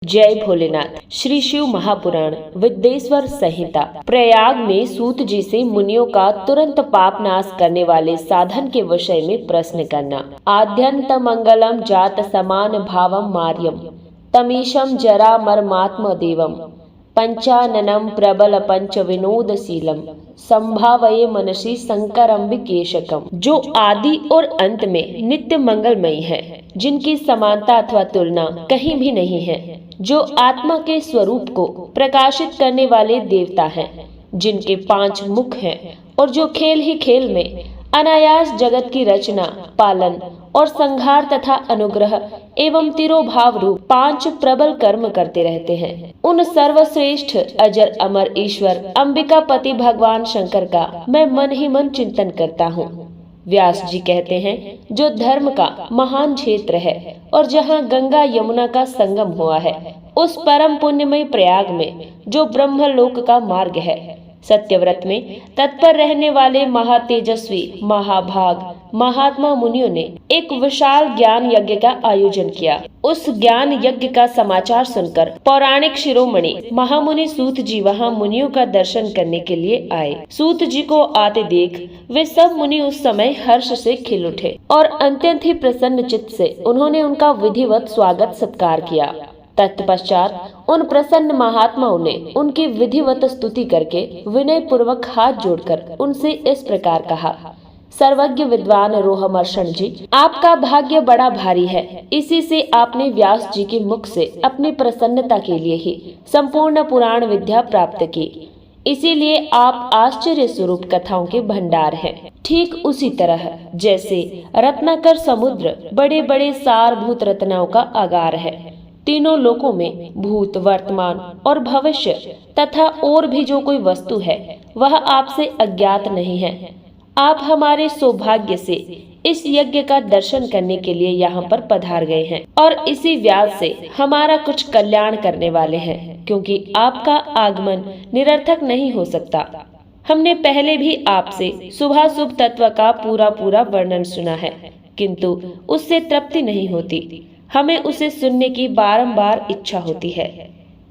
जय भोलेनाथ। श्री शिव महापुराण विद्येश्वर संहिता। प्रयाग में सूत जी से मुनियों का तुरंत पाप नाश करने वाले साधन के विषय में प्रश्न करना। आद्यंत मंगलम जात समान भावम मार्यम तमीशम जरा मर्मात्म देवम पंचाननम प्रबल पंच विनोदशीलम संभावये मनसी शंकरम्बिकेशकम। जो आदि और अंत में नित्य मंगलमयी है, जिनकी समानता अथवा तुलना कहीं भी नहीं है, जो आत्मा के स्वरूप को प्रकाशित करने वाले देवता हैं, जिनके 5 मुख हैं और जो खेल ही खेल में अनायास जगत की रचना, पालन और संहार तथा अनुग्रह एवं तिरोभाव रूप 5 प्रबल कर्म करते रहते हैं, उन सर्वश्रेष्ठ अजर अमर ईश्वर अंबिकापति भगवान शंकर का मैं मन ही मन चिंतन करता हूँ। व्यास जी कहते हैं, जो धर्म का महान क्षेत्र है और जहाँ गंगा यमुना का संगम हुआ है, उस परम पुण्यमय प्रयाग में जो ब्रह्मलोक का मार्ग है, सत्यव्रत में तत्पर रहने वाले महातेजस्वी महाभाग महात्मा मुनियों ने एक विशाल ज्ञान यज्ञ का आयोजन किया। उस ज्ञान यज्ञ का समाचार सुनकर पौराणिक शिरोमणि महामुनि सूत जी वहां मुनियों का दर्शन करने के लिए आए। सूत जी को आते देख वे सब मुनि उस समय हर्ष से खिल उठे और अत्यंत ही प्रसन्न चित्त से उन्होंने उनका विधिवत स्वागत सत्कार किया। तत्पश्चात उन प्रसन्न महात्माओं ने उनकी विधिवत स्तुति करके विनय पूर्वक हाथ जोड़कर उनसे इस प्रकार कहा। सर्वज्ञ विद्वान रोहमर्षण जी, आपका भाग्य बड़ा भारी है। इसी से आपने व्यास जी के मुख से अपनी प्रसन्नता के लिए ही संपूर्ण पुराण विद्या प्राप्त की। इसीलिए आप आश्चर्य स्वरूप कथाओं के भंडार हैं। ठीक उसी तरह जैसे रत्नाकर समुद्र बड़े बड़े सारभूत रत्नाओं का आगार है, तीनों लोकों में भूत, वर्तमान और भविष्य तथा और भी जो कोई वस्तु है वह आपसे अज्ञात नहीं है। आप हमारे सौभाग्य से इस यज्ञ का दर्शन करने के लिए यहाँ पर पधार गए हैं और इसी व्याज से हमारा कुछ कल्याण करने वाले हैं, क्योंकि आपका आगमन निरर्थक नहीं हो सकता। हमने पहले भी आपसे शुभाशुभ तत्व का पूरा वर्णन सुना है, किंतु उससे तृप्ति नहीं होती। हमें उसे सुनने की बारंबार इच्छा होती है।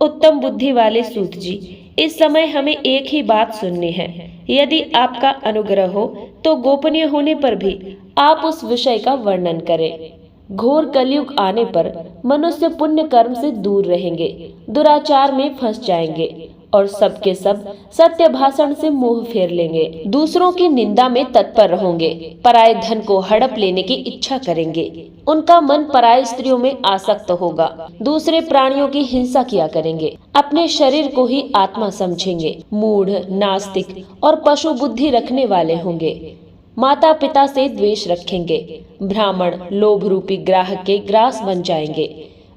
उत्तम बुद्धि वाले सूत जी, इस समय हमें एक ही बात सुननी है। यदि आपका अनुग्रह हो तो गोपनीय होने पर भी आप उस विषय का वर्णन करें। घोर कलयुग आने पर मनुष्य पुण्य कर्म से दूर रहेंगे, दुराचार में फंस जाएंगे और सबके सब सत्य भाषण से मुंह फेर लेंगे, दूसरों की निंदा में तत्पर रहेंगे, पराये धन को हड़प लेने की इच्छा करेंगे, उनका मन पराये स्त्रियों में आसक्त होगा, दूसरे प्राणियों की हिंसा किया करेंगे, अपने शरीर को ही आत्मा समझेंगे, मूढ़, नास्तिक और पशु बुद्धि रखने वाले होंगे, माता पिता से द्वेष रखेंगे, ब्राह्मण लोभ रूपी ग्राहक के ग्रास बन जाएंगे,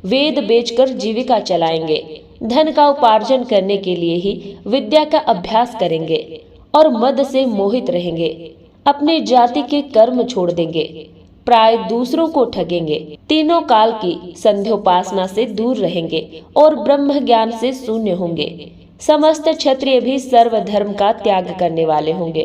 वेद बेचकर जीविका चलाएंगे, धन का उपार्जन करने के लिए ही विद्या का अभ्यास करेंगे और मद से मोहित रहेंगे, अपने जाति के कर्म छोड़ देंगे, प्राय दूसरों को ठगेंगे, तीनों काल की संध्योपासना से दूर रहेंगे और ब्रह्म ज्ञान से शून्य होंगे। समस्त क्षत्रिय भी सर्वधर्म का त्याग करने वाले होंगे,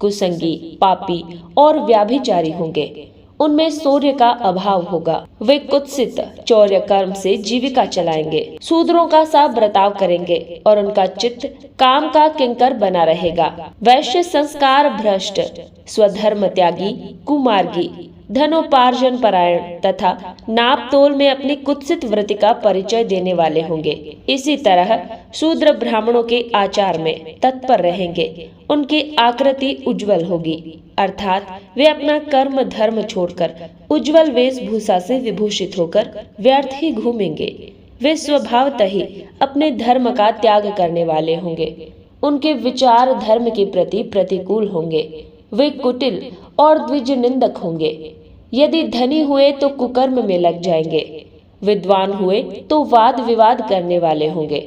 कुसंगी, पापी और व्याभिचारी होंगे, उनमें शौर्य का अभाव होगा, वे कुत्सित चौर्य कर्म से जीविका चलाएंगे, शूद्रों का सा बर्ताव करेंगे और उनका चित्त काम का किंकर बना रहेगा। वैश्य संस्कार भ्रष्ट, स्वधर्म त्यागी, कुमार्गी, धनोपार्जन परायण तथा नाप तोल में अपनी कुत्सित वृत्ति का परिचय देने वाले होंगे। इसी तरह शूद्र ब्राह्मणों के आचार में तत्पर रहेंगे, उनकी आकृति उज्जवल होगी, अर्थात वे अपना कर्म धर्म छोड़कर उज्जवल वेशभूषा से विभूषित होकर व्यर्थ ही घूमेंगे। वे स्वभावतः ही अपने धर्म का त्याग करने वाले होंगे, उनके विचार धर्म के प्रति प्रतिकूल होंगे, वे कुटिल और द्विज निंदक होंगे। यदि धनी हुए तो कुकर्म में लग जाएंगे, विद्वान हुए तो वाद विवाद करने वाले होंगे,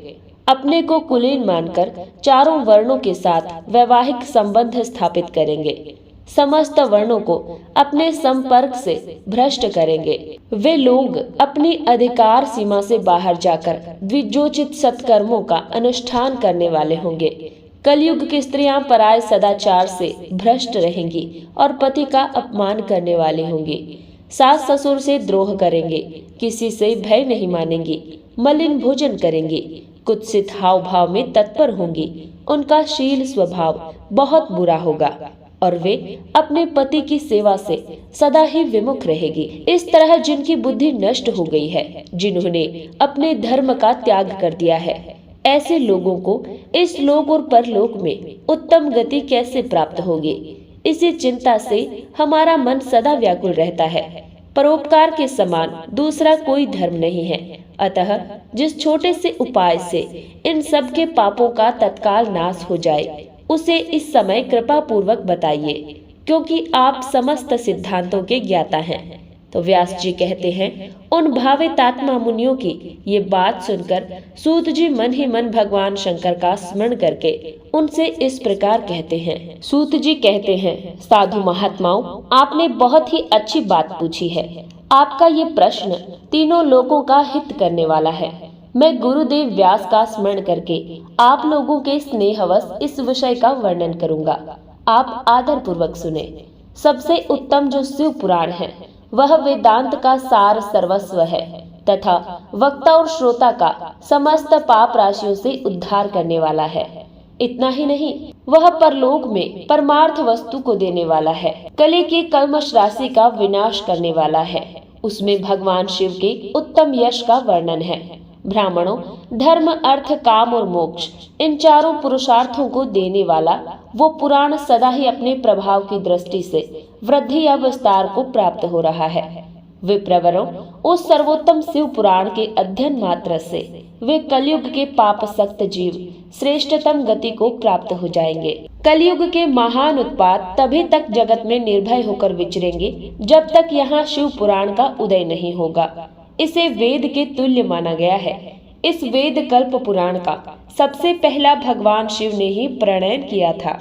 अपने को कुलीन मानकर चारों वर्णों के साथ वैवाहिक संबंध स्थापित करेंगे, समस्त वर्णों को अपने संपर्क से भ्रष्ट करेंगे। वे लोग अपनी अधिकार सीमा से बाहर जाकर द्विजोचित सत्कर्मों का अनुष्ठान करने वाले होंगे। कलयुग की स्त्रियां पराय सदाचार से भ्रष्ट रहेंगी और पति का अपमान करने वाली होंगी, सास ससुर से द्रोह करेंगे, किसी से भय नहीं मानेंगी, मलिन भोजन करेंगी, कुत्सित हाव भाव में तत्पर होंगी, उनका शील स्वभाव बहुत बुरा होगा और वे अपने पति की सेवा से सदा ही विमुख रहेगी। इस तरह जिनकी बुद्धि नष्ट हो गई है, जिन्होंने अपने धर्म का त्याग कर दिया है, ऐसे लोगों को इस लोक और परलोक में उत्तम गति कैसे प्राप्त होगी, इसी चिंता से हमारा मन सदा व्याकुल रहता है। परोपकार के समान दूसरा कोई धर्म नहीं है। अतः जिस छोटे से उपाय से इन सब के पापों का तत्काल नाश हो जाए, उसे इस समय कृपा पूर्वक बताइए, क्योंकि आप समस्त सिद्धांतों के ज्ञाता हैं। तो व्यास जी कहते हैं, उन भावितात्मा मुनियों की ये बात सुनकर सूत जी मन ही मन भगवान शंकर का स्मरण करके उनसे इस प्रकार कहते हैं। सूत जी कहते हैं, साधु महात्माओं, आपने बहुत ही अच्छी बात पूछी है। आपका ये प्रश्न तीनों लोगों का हित करने वाला है। मैं गुरुदेव व्यास का स्मरण करके आप लोगों के स्नेहवश इस विषय का वर्णन करूंगा। आप आदर पूर्वक सुने। सबसे उत्तम जो शिव पुराण है, वह वेदांत का सार सर्वस्व है तथा वक्ता और श्रोता का समस्त पाप राशियों से उद्धार करने वाला है। इतना ही नहीं, वह परलोक में परमार्थ वस्तु को देने वाला है। कली की कल्मश राशि का विनाश करने वाला है। उसमें भगवान शिव के उत्तम यश का वर्णन है। ब्राह्मणों, धर्म, अर्थ, काम और मोक्ष, इन चारों पुरुषार्थों को देने वाला वो पुराण सदा ही अपने प्रभाव की दृष्टि से वृद्धि या विस्तार को प्राप्त हो रहा है। विप्रवरों, उस सर्वोत्तम शिव पुराण के अध्ययन मात्र से वे कलयुग के पाप सक्त जीव श्रेष्ठतम गति को प्राप्त हो जाएंगे। कलयुग के महान उत्पात तभी तक जगत में निर्भय होकर विचरेंगे जब तक यहाँ शिव पुराण का उदय नहीं होगा। इसे वेद के तुल्य माना गया है। इस वेद कल्प पुराण का सबसे पहला भगवान शिव ने ही प्रणयन किया था।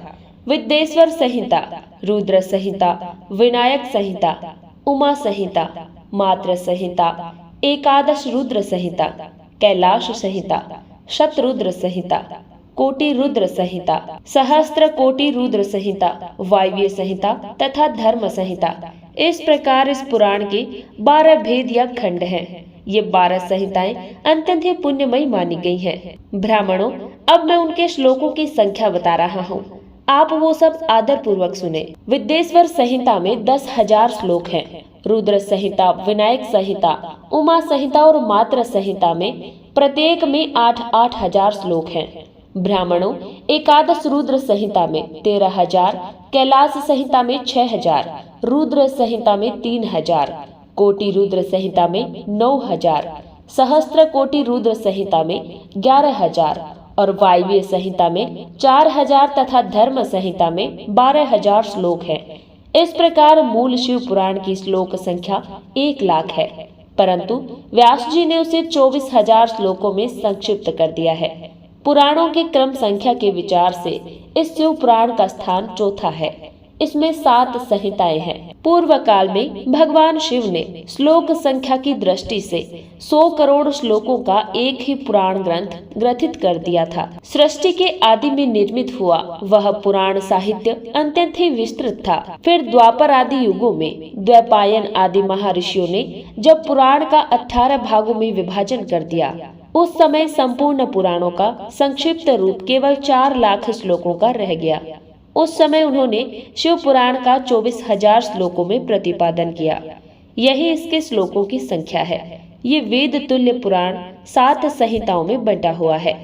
विद्येश्वर संहिता, रुद्र संहिता, विनायक संहिता, उमा संहिता, मात्र संहिता, एकादश रुद्र संहिता, कैलाश संहिता, शतरुद्र संहिता, कोटि रुद्र संहिता, सहस्त्र कोटि रुद्र संहिता, वायव्य संहिता तथा धर्म संहिता, इस प्रकार इस पुराण के 12 भेद या खंड हैं। ये 12 संहिताएं अत्यंत ही पुण्यमयी मानी गई हैं। ब्राह्मणों, अब मैं उनके श्लोकों की संख्या बता रहा हूँ, आप वो सब आदर पूर्वक सुने। विद्येश्वर संहिता में 10,000 श्लोक हैं। रुद्र संहिता, विनायक संहिता, उमा संहिता और मात्र संहिता में प्रत्येक में 8-8 हजार श्लोक हैं। ब्राह्मणों, एकादश रुद्र संहिता में 13,000, कैलाश संहिता में 6,000, रुद्र संहिता में 3,000, कोटि रुद्र संहिता में 9,000, सहस्त्र कोटि रुद्र संहिता में 11,000 और वायव्य संहिता में 4,000 तथा धर्म संहिता में 12,000 श्लोक हैं। इस प्रकार मूल शिव पुराण की श्लोक संख्या 1 लाख है, परंतु व्यास जी ने उसे 24,000 श्लोकों में संक्षिप्त कर दिया है। पुराणों के क्रम संख्या के विचार से इस शिव पुराण का स्थान चौथा है। इसमें 7 संहिताएं हैं। पूर्व काल में भगवान शिव ने श्लोक संख्या की दृष्टि से 100 करोड़ श्लोकों का एक ही पुराण ग्रंथ ग्रथित कर दिया था। सृष्टि के आदि में निर्मित हुआ वह पुराण साहित्य अत्यंत ही विस्तृत था। फिर द्वापर आदि युगों में द्वैपायन आदि महर्षियों ने जब पुराण का 18 भागों में विभाजन कर दिया, उस समय संपूर्ण पुराणों का संक्षिप्त रूप केवल 4 लाख श्लोकों का रह गया। उस समय उन्होंने शिव पुराण का 24,000 श्लोकों में प्रतिपादन किया। यही इसके श्लोकों की संख्या है। ये वेद तुल्य पुराण 7 संहिताओं में बंटा हुआ है।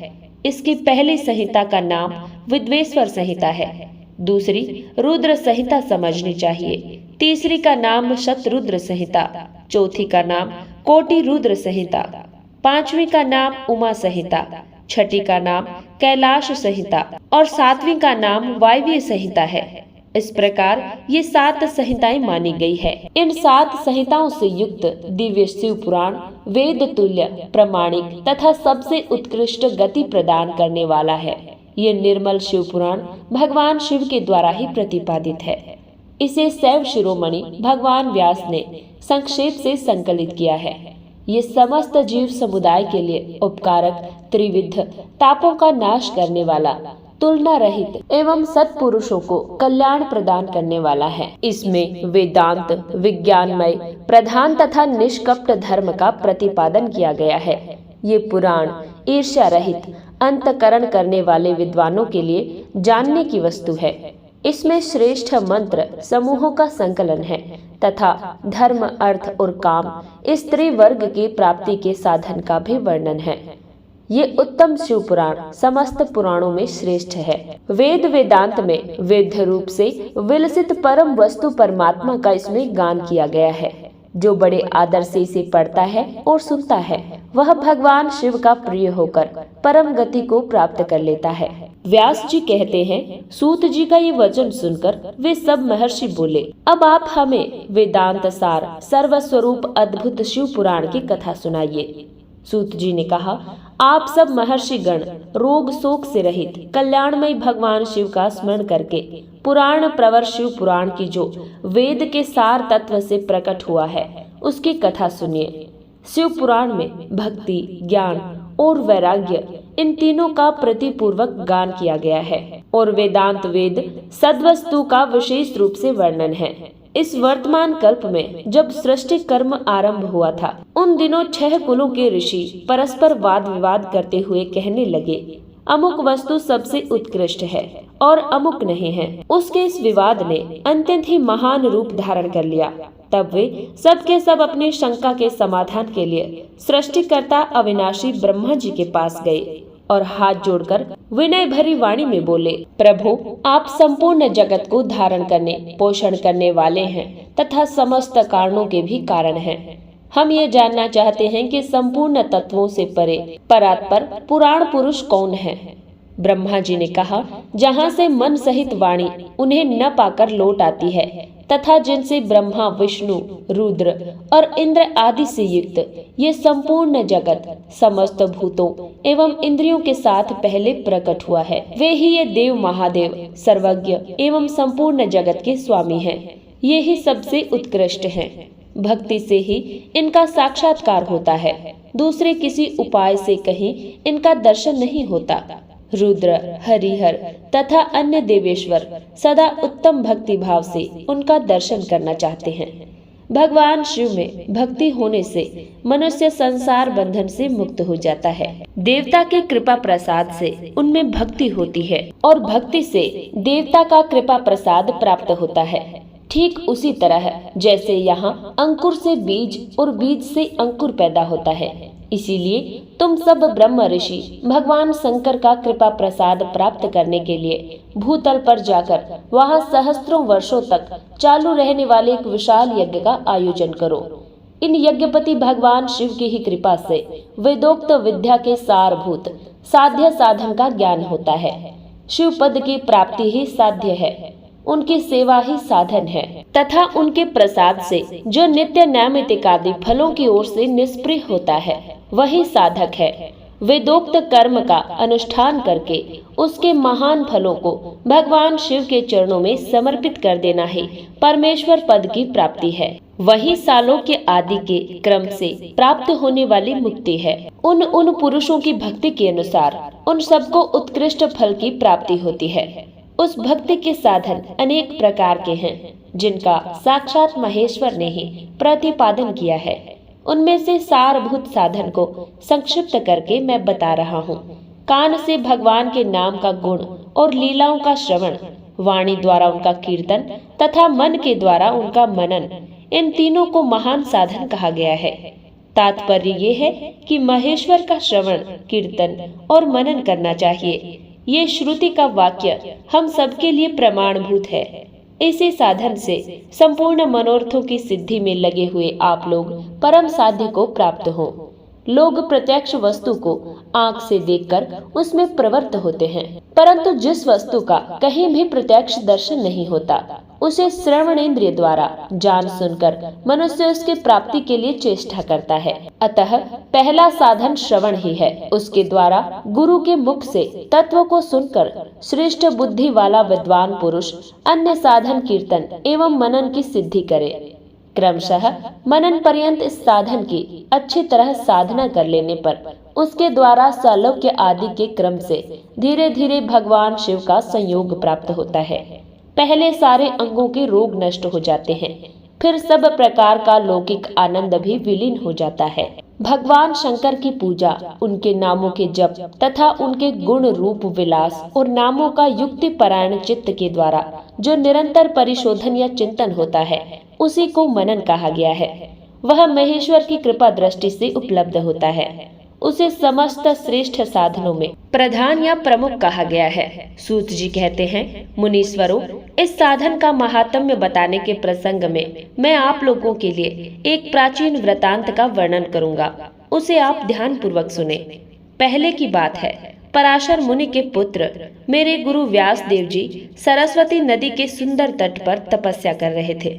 इसकी पहली संहिता का नाम विद्येश्वर संहिता है, दूसरी रुद्र संहिता समझनी चाहिए, तीसरी का नाम शतरुद्र संहिता, चौथी का नाम कोटि रुद्र संहिता, पांचवी का नाम उमा संहिता, छठी का नाम कैलाश संहिता और 7वीं का नाम वायव्य संहिता है। इस प्रकार ये 7 संहिताएं मानी गई है। इन 7 संहिताओं से युक्त दिव्य शिव पुराण वेद तुल्य, प्रामाणिक तथा सबसे उत्कृष्ट गति प्रदान करने वाला है। ये निर्मल शिव पुराण भगवान शिव के द्वारा ही प्रतिपादित है। इसे शैव शिरोमणि भगवान व्यास ने संक्षेप से संकलित किया है। ये समस्त जीव समुदाय के लिए उपकारक, त्रिविध तापों का नाश करने वाला, तुलना रहित एवं सत्पुरुषों को कल्याण प्रदान करने वाला है। इसमें वेदांत, विज्ञानमय, प्रधान तथा निष्कपट धर्म का प्रतिपादन किया गया है। ये पुराण ईर्ष्या रहित अंतःकरण करने वाले विद्वानों के लिए जानने की वस्तु है। इसमें श्रेष्ठ मंत्र समूहों का संकलन है तथा धर्म, अर्थ और काम, स्त्री वर्ग की प्राप्ति के साधन का भी वर्णन है। ये उत्तम शिव पुराण समस्त पुराणों में श्रेष्ठ है। वेद वेदांत में वेद रूप से विलसित परम वस्तु परमात्मा का इसमें गान किया गया है। जो बड़े आदर से इसे पढ़ता है और सुनता है वह भगवान शिव का प्रिय होकर परम गति को प्राप्त कर लेता है। व्यास जी कहते हैं, सूत जी का ये वचन सुनकर वे सब महर्षि बोले, अब आप हमें वेदांत सार सर्वस्वरूप अद्भुत शिव पुराण की कथा सुनाइए। सूत जी ने कहा, आप सब महर्षि गण रोग शोक से रहित कल्याणमय भगवान शिव का स्मरण करके पुराण प्रवर शिव पुराण की जो वेद के सार तत्व से प्रकट हुआ है उसकी कथा सुनिए। शिव पुराण में भक्ति, ज्ञान और वैराग्य इन तीनों का प्रतिपूर्वक गान किया गया है और वेदांत वेद सद्वस्तु का विशेष रूप से वर्णन है। इस वर्तमान कल्प में जब सृष्टि कर्म आरंभ हुआ था, उन दिनों 6 कुलों के ऋषि परस्पर वाद विवाद करते हुए कहने लगे, अमुक वस्तु सबसे उत्कृष्ट है और अमुक नहीं है। उसके इस विवाद ने अत्यंत ही महान रूप धारण कर लिया। तब वे सब के सब अपनी शंका के समाधान के लिए सृष्टिकर्ता अविनाशी ब्रह्मा जी के पास गए और हाथ जोड़कर विनय भरी वाणी में बोले, प्रभु, आप संपूर्ण जगत को धारण करने, पोषण करने वाले हैं तथा समस्त कारणों के भी कारण हैं। हम ये जानना चाहते हैं कि संपूर्ण तत्वों से परे परात्पर पुराण पुरुष कौन है। ब्रह्मा जी ने कहा, जहाँ से मन सहित वाणी उन्हें न पाकर लौट आती है तथा जिनसे ब्रह्मा, विष्णु, रुद्र और इंद्र आदि से युक्त ये संपूर्ण जगत समस्त भूतों एवं इंद्रियों के साथ पहले प्रकट हुआ है, वे ही ये देव महादेव सर्वज्ञ एवं संपूर्ण जगत के स्वामी हैं। ये ही सबसे उत्कृष्ट हैं। भक्ति से ही इनका साक्षात्कार होता है, दूसरे किसी उपाय से कहीं इनका दर्शन नहीं होता। रुद्र, हरिहर तथा अन्य देवेश्वर सदा उत्तम भक्ति भाव से उनका दर्शन करना चाहते हैं। भगवान शिव में भक्ति होने से मनुष्य संसार बंधन से मुक्त हो जाता है। देवता के कृपा प्रसाद से उनमें भक्ति होती है और भक्ति से देवता का कृपा प्रसाद प्राप्त होता है। ठीक उसी तरह जैसे यहाँ अंकुर से बीज और बीज से अंकुर पैदा होता है, इसीलिए तुम सब ब्रह्म ऋषि भगवान शंकर का कृपा प्रसाद प्राप्त करने के लिए भूतल पर जाकर वहाँ सहस्त्रों वर्षों तक चालू रहने वाले एक विशाल यज्ञ का आयोजन करो। इन यज्ञपति भगवान शिव की ही कृपा से वेदोक्त विद्या के सारभूत साध्य साधन का ज्ञान होता है। शिव पद की प्राप्ति ही साध्य है, उनकी सेवा ही साधन है तथा उनके प्रसाद से जो नित्य नैमित्तिक आदि फलों की ओर से निष्प्रिय होता है वही साधक है। वेदोक्त कर्म का अनुष्ठान करके उसके महान फलों को भगवान शिव के चरणों में समर्पित कर देना ही परमेश्वर पद की प्राप्ति है। वही सालों के आदि के क्रम से प्राप्त होने वाली मुक्ति है। उन पुरुषों की भक्ति के अनुसार उन सबको उत्कृष्ट फल की प्राप्ति होती है। उस भक्ति के साधन अनेक प्रकार के हैं जिनका साक्षात महेश्वर ने ही प्रतिपादन किया है। उनमें से सारभूत साधन को संक्षिप्त करके मैं बता रहा हूँ। कान से भगवान के नाम का गुण और लीलाओं का श्रवण, वाणी द्वारा उनका कीर्तन तथा मन के द्वारा उनका मनन, इन तीनों को महान साधन कहा गया है। तात्पर्य ये है कि महेश्वर का श्रवण, कीर्तन और मनन करना चाहिए। ये श्रुति का वाक्य हम सबके लिए प्रमाणभूत है। इसी साधन से संपूर्ण मनोरथों की सिद्धि में लगे हुए आप लोग परम साध्य को प्राप्त हो। लोग प्रत्यक्ष वस्तु को आंख से देखकर उसमें प्रवृत्त होते हैं, परंतु जिस वस्तु का कहीं भी प्रत्यक्ष दर्शन नहीं होता उसे श्रवण इंद्रिय द्वारा जान सुनकर मनुष्य उसके प्राप्ति के लिए चेष्टा करता है। अतः पहला साधन श्रवण ही है। उसके द्वारा गुरु के मुख से तत्व को सुनकर श्रेष्ठ बुद्धि वाला विद्वान पुरुष अन्य साधन कीर्तन एवं मनन की सिद्धि करे। क्रमशः मनन पर्यंत इस साधन की अच्छी तरह साधना कर लेने पर उसके द्वारा सालोक्य आदि के क्रम से धीरे धीरे भगवान शिव का संयोग प्राप्त होता है। पहले सारे अंगों के रोग नष्ट हो जाते हैं, फिर सब प्रकार का लौकिक आनंद भी विलीन हो जाता है। भगवान शंकर की पूजा, उनके नामों के जप तथा उनके गुण रूप विलास और नामों का युक्ति परायण चित्त के द्वारा जो निरंतर परिशोधन या चिंतन होता है, उसी को मनन कहा गया है। वह महेश्वर की कृपा दृष्टि से उपलब्ध होता है। उसे समस्त श्रेष्ठ साधनों में प्रधान या प्रमुख कहा गया है। सूत जी कहते हैं, मुनीश्वरों, इस साधन का महात्म्य बताने के प्रसंग में मैं आप लोगों के लिए एक प्राचीन वृतांत का वर्णन करूंगा। उसे आप ध्यान पूर्वक सुने। पहले की बात है, पराशर मुनि के पुत्र मेरे गुरु व्यास देव जी सरस्वती नदी के सुंदर तट पर तपस्या कर रहे थे।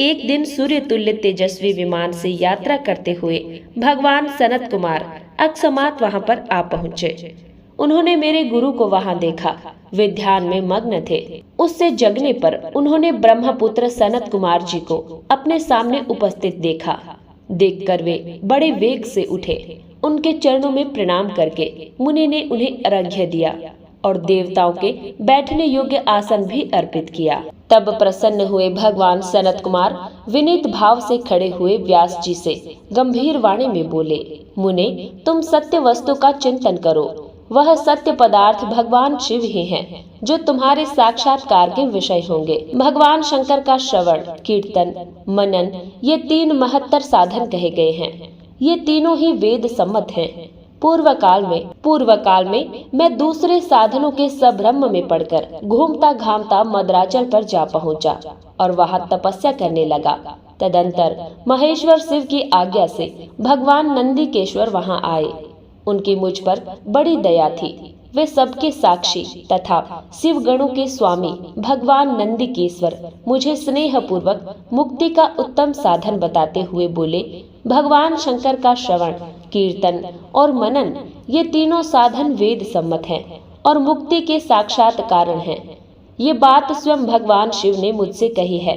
एक दिन सूर्य तुल्य तेजस्वी विमान से यात्रा करते हुए भगवान सनत कुमार अकस्मात वहां पर आ पहुंचे। उन्होंने मेरे गुरु को वहां देखा। वे ध्यान में मग्न थे। उससे जगने पर उन्होंने ब्रह्मपुत्र सनत कुमार जी को अपने सामने उपस्थित देखा। देखकर वे बड़े वेग से उठे। उनके चरणों में प्रणाम करके मुनि ने उन्हें अर्घ्य दिया और देवताओं के बैठने योग्य आसन भी अर्पित किया। तब प्रसन्न हुए भगवान सनत कुमार विनीत भाव से खड़े हुए व्यास जी से गंभीर वाणी में बोले, मुने, तुम सत्य वस्तु का चिंतन करो। वह सत्य पदार्थ भगवान शिव ही हैं, जो तुम्हारे साक्षात्कार के विषय होंगे। भगवान शंकर का श्रवण, कीर्तन, मनन, ये 3 महत्तर साधन कहे गए हैं। ये तीनों ही वेद सम्मत हैं। पूर्व काल में मैं दूसरे साधनों के सब्रह्म में पड़कर घूमता घामता मद्राचल पर जा पहुंचा और वहां तपस्या करने लगा। तदंतर महेश्वर शिव की आज्ञा से भगवान नंदीकेश्वर वहां आए। उनकी मुझ पर बड़ी दया थी। वे सबके साक्षी तथा शिव गणों के स्वामी भगवान नंदीकेश्वर मुझे स्नेह पूर्वक मुक्ति का उत्तम साधन बताते हुए बोले, भगवान शंकर का श्रवण, कीर्तन और मनन, ये तीनों साधन वेद सम्मत हैं और मुक्ति के साक्षात कारण हैं। ये बात स्वयं भगवान शिव ने मुझसे कही है।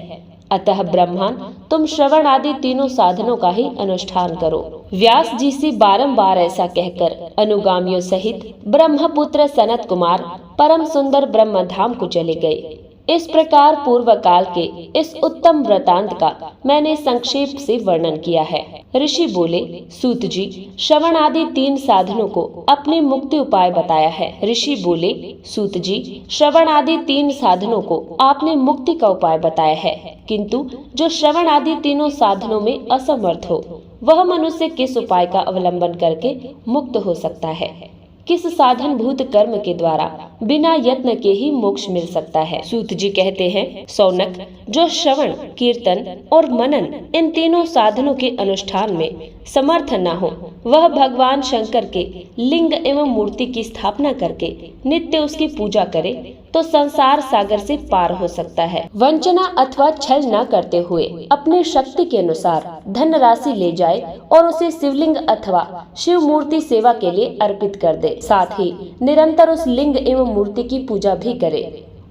अतः ब्रह्मन, तुम श्रवण आदि तीनों साधनों का ही अनुष्ठान करो। व्यास जी से बारंबार ऐसा कहकर अनुगामियों सहित ब्रह्मपुत्र सनत कुमार परम सुंदर ब्रह्म धाम को चले गए। इस प्रकार पूर्व काल के इस उत्तम वृतांत का मैंने संक्षेप से वर्णन किया है। ऋषि बोले, सूत जी, श्रवण आदि 3 साधनों को अपने मुक्ति उपाय बताया है। ऋषि बोले, सूत जी, श्रवण आदि 3 साधनों को आपने मुक्ति का उपाय बताया है, किंतु जो श्रवण आदि तीनों साधनों में असमर्थ हो, वह मनुष्य किस उपाय का अवलंबन करके मुक्त हो सकता है? किस साधन भूत कर्म के द्वारा बिना यत्न के ही मोक्ष मिल सकता है? सूत जी कहते हैं, सौनक, जो श्रवण, कीर्तन और मनन इन तीनों साधनों के अनुष्ठान में समर्थ न हो, वह भगवान शंकर के लिंग एवं मूर्ति की स्थापना करके नित्य उसकी पूजा करे तो संसार सागर से पार हो सकता है। वंचना अथवा छल न करते हुए अपनी शक्ति के अनुसार धन राशि ले जाए और उसे शिवलिंग अथवा शिव मूर्ति सेवा के लिए अर्पित कर दे। साथ ही निरंतर उस लिंग एवं मूर्ति की पूजा भी करे।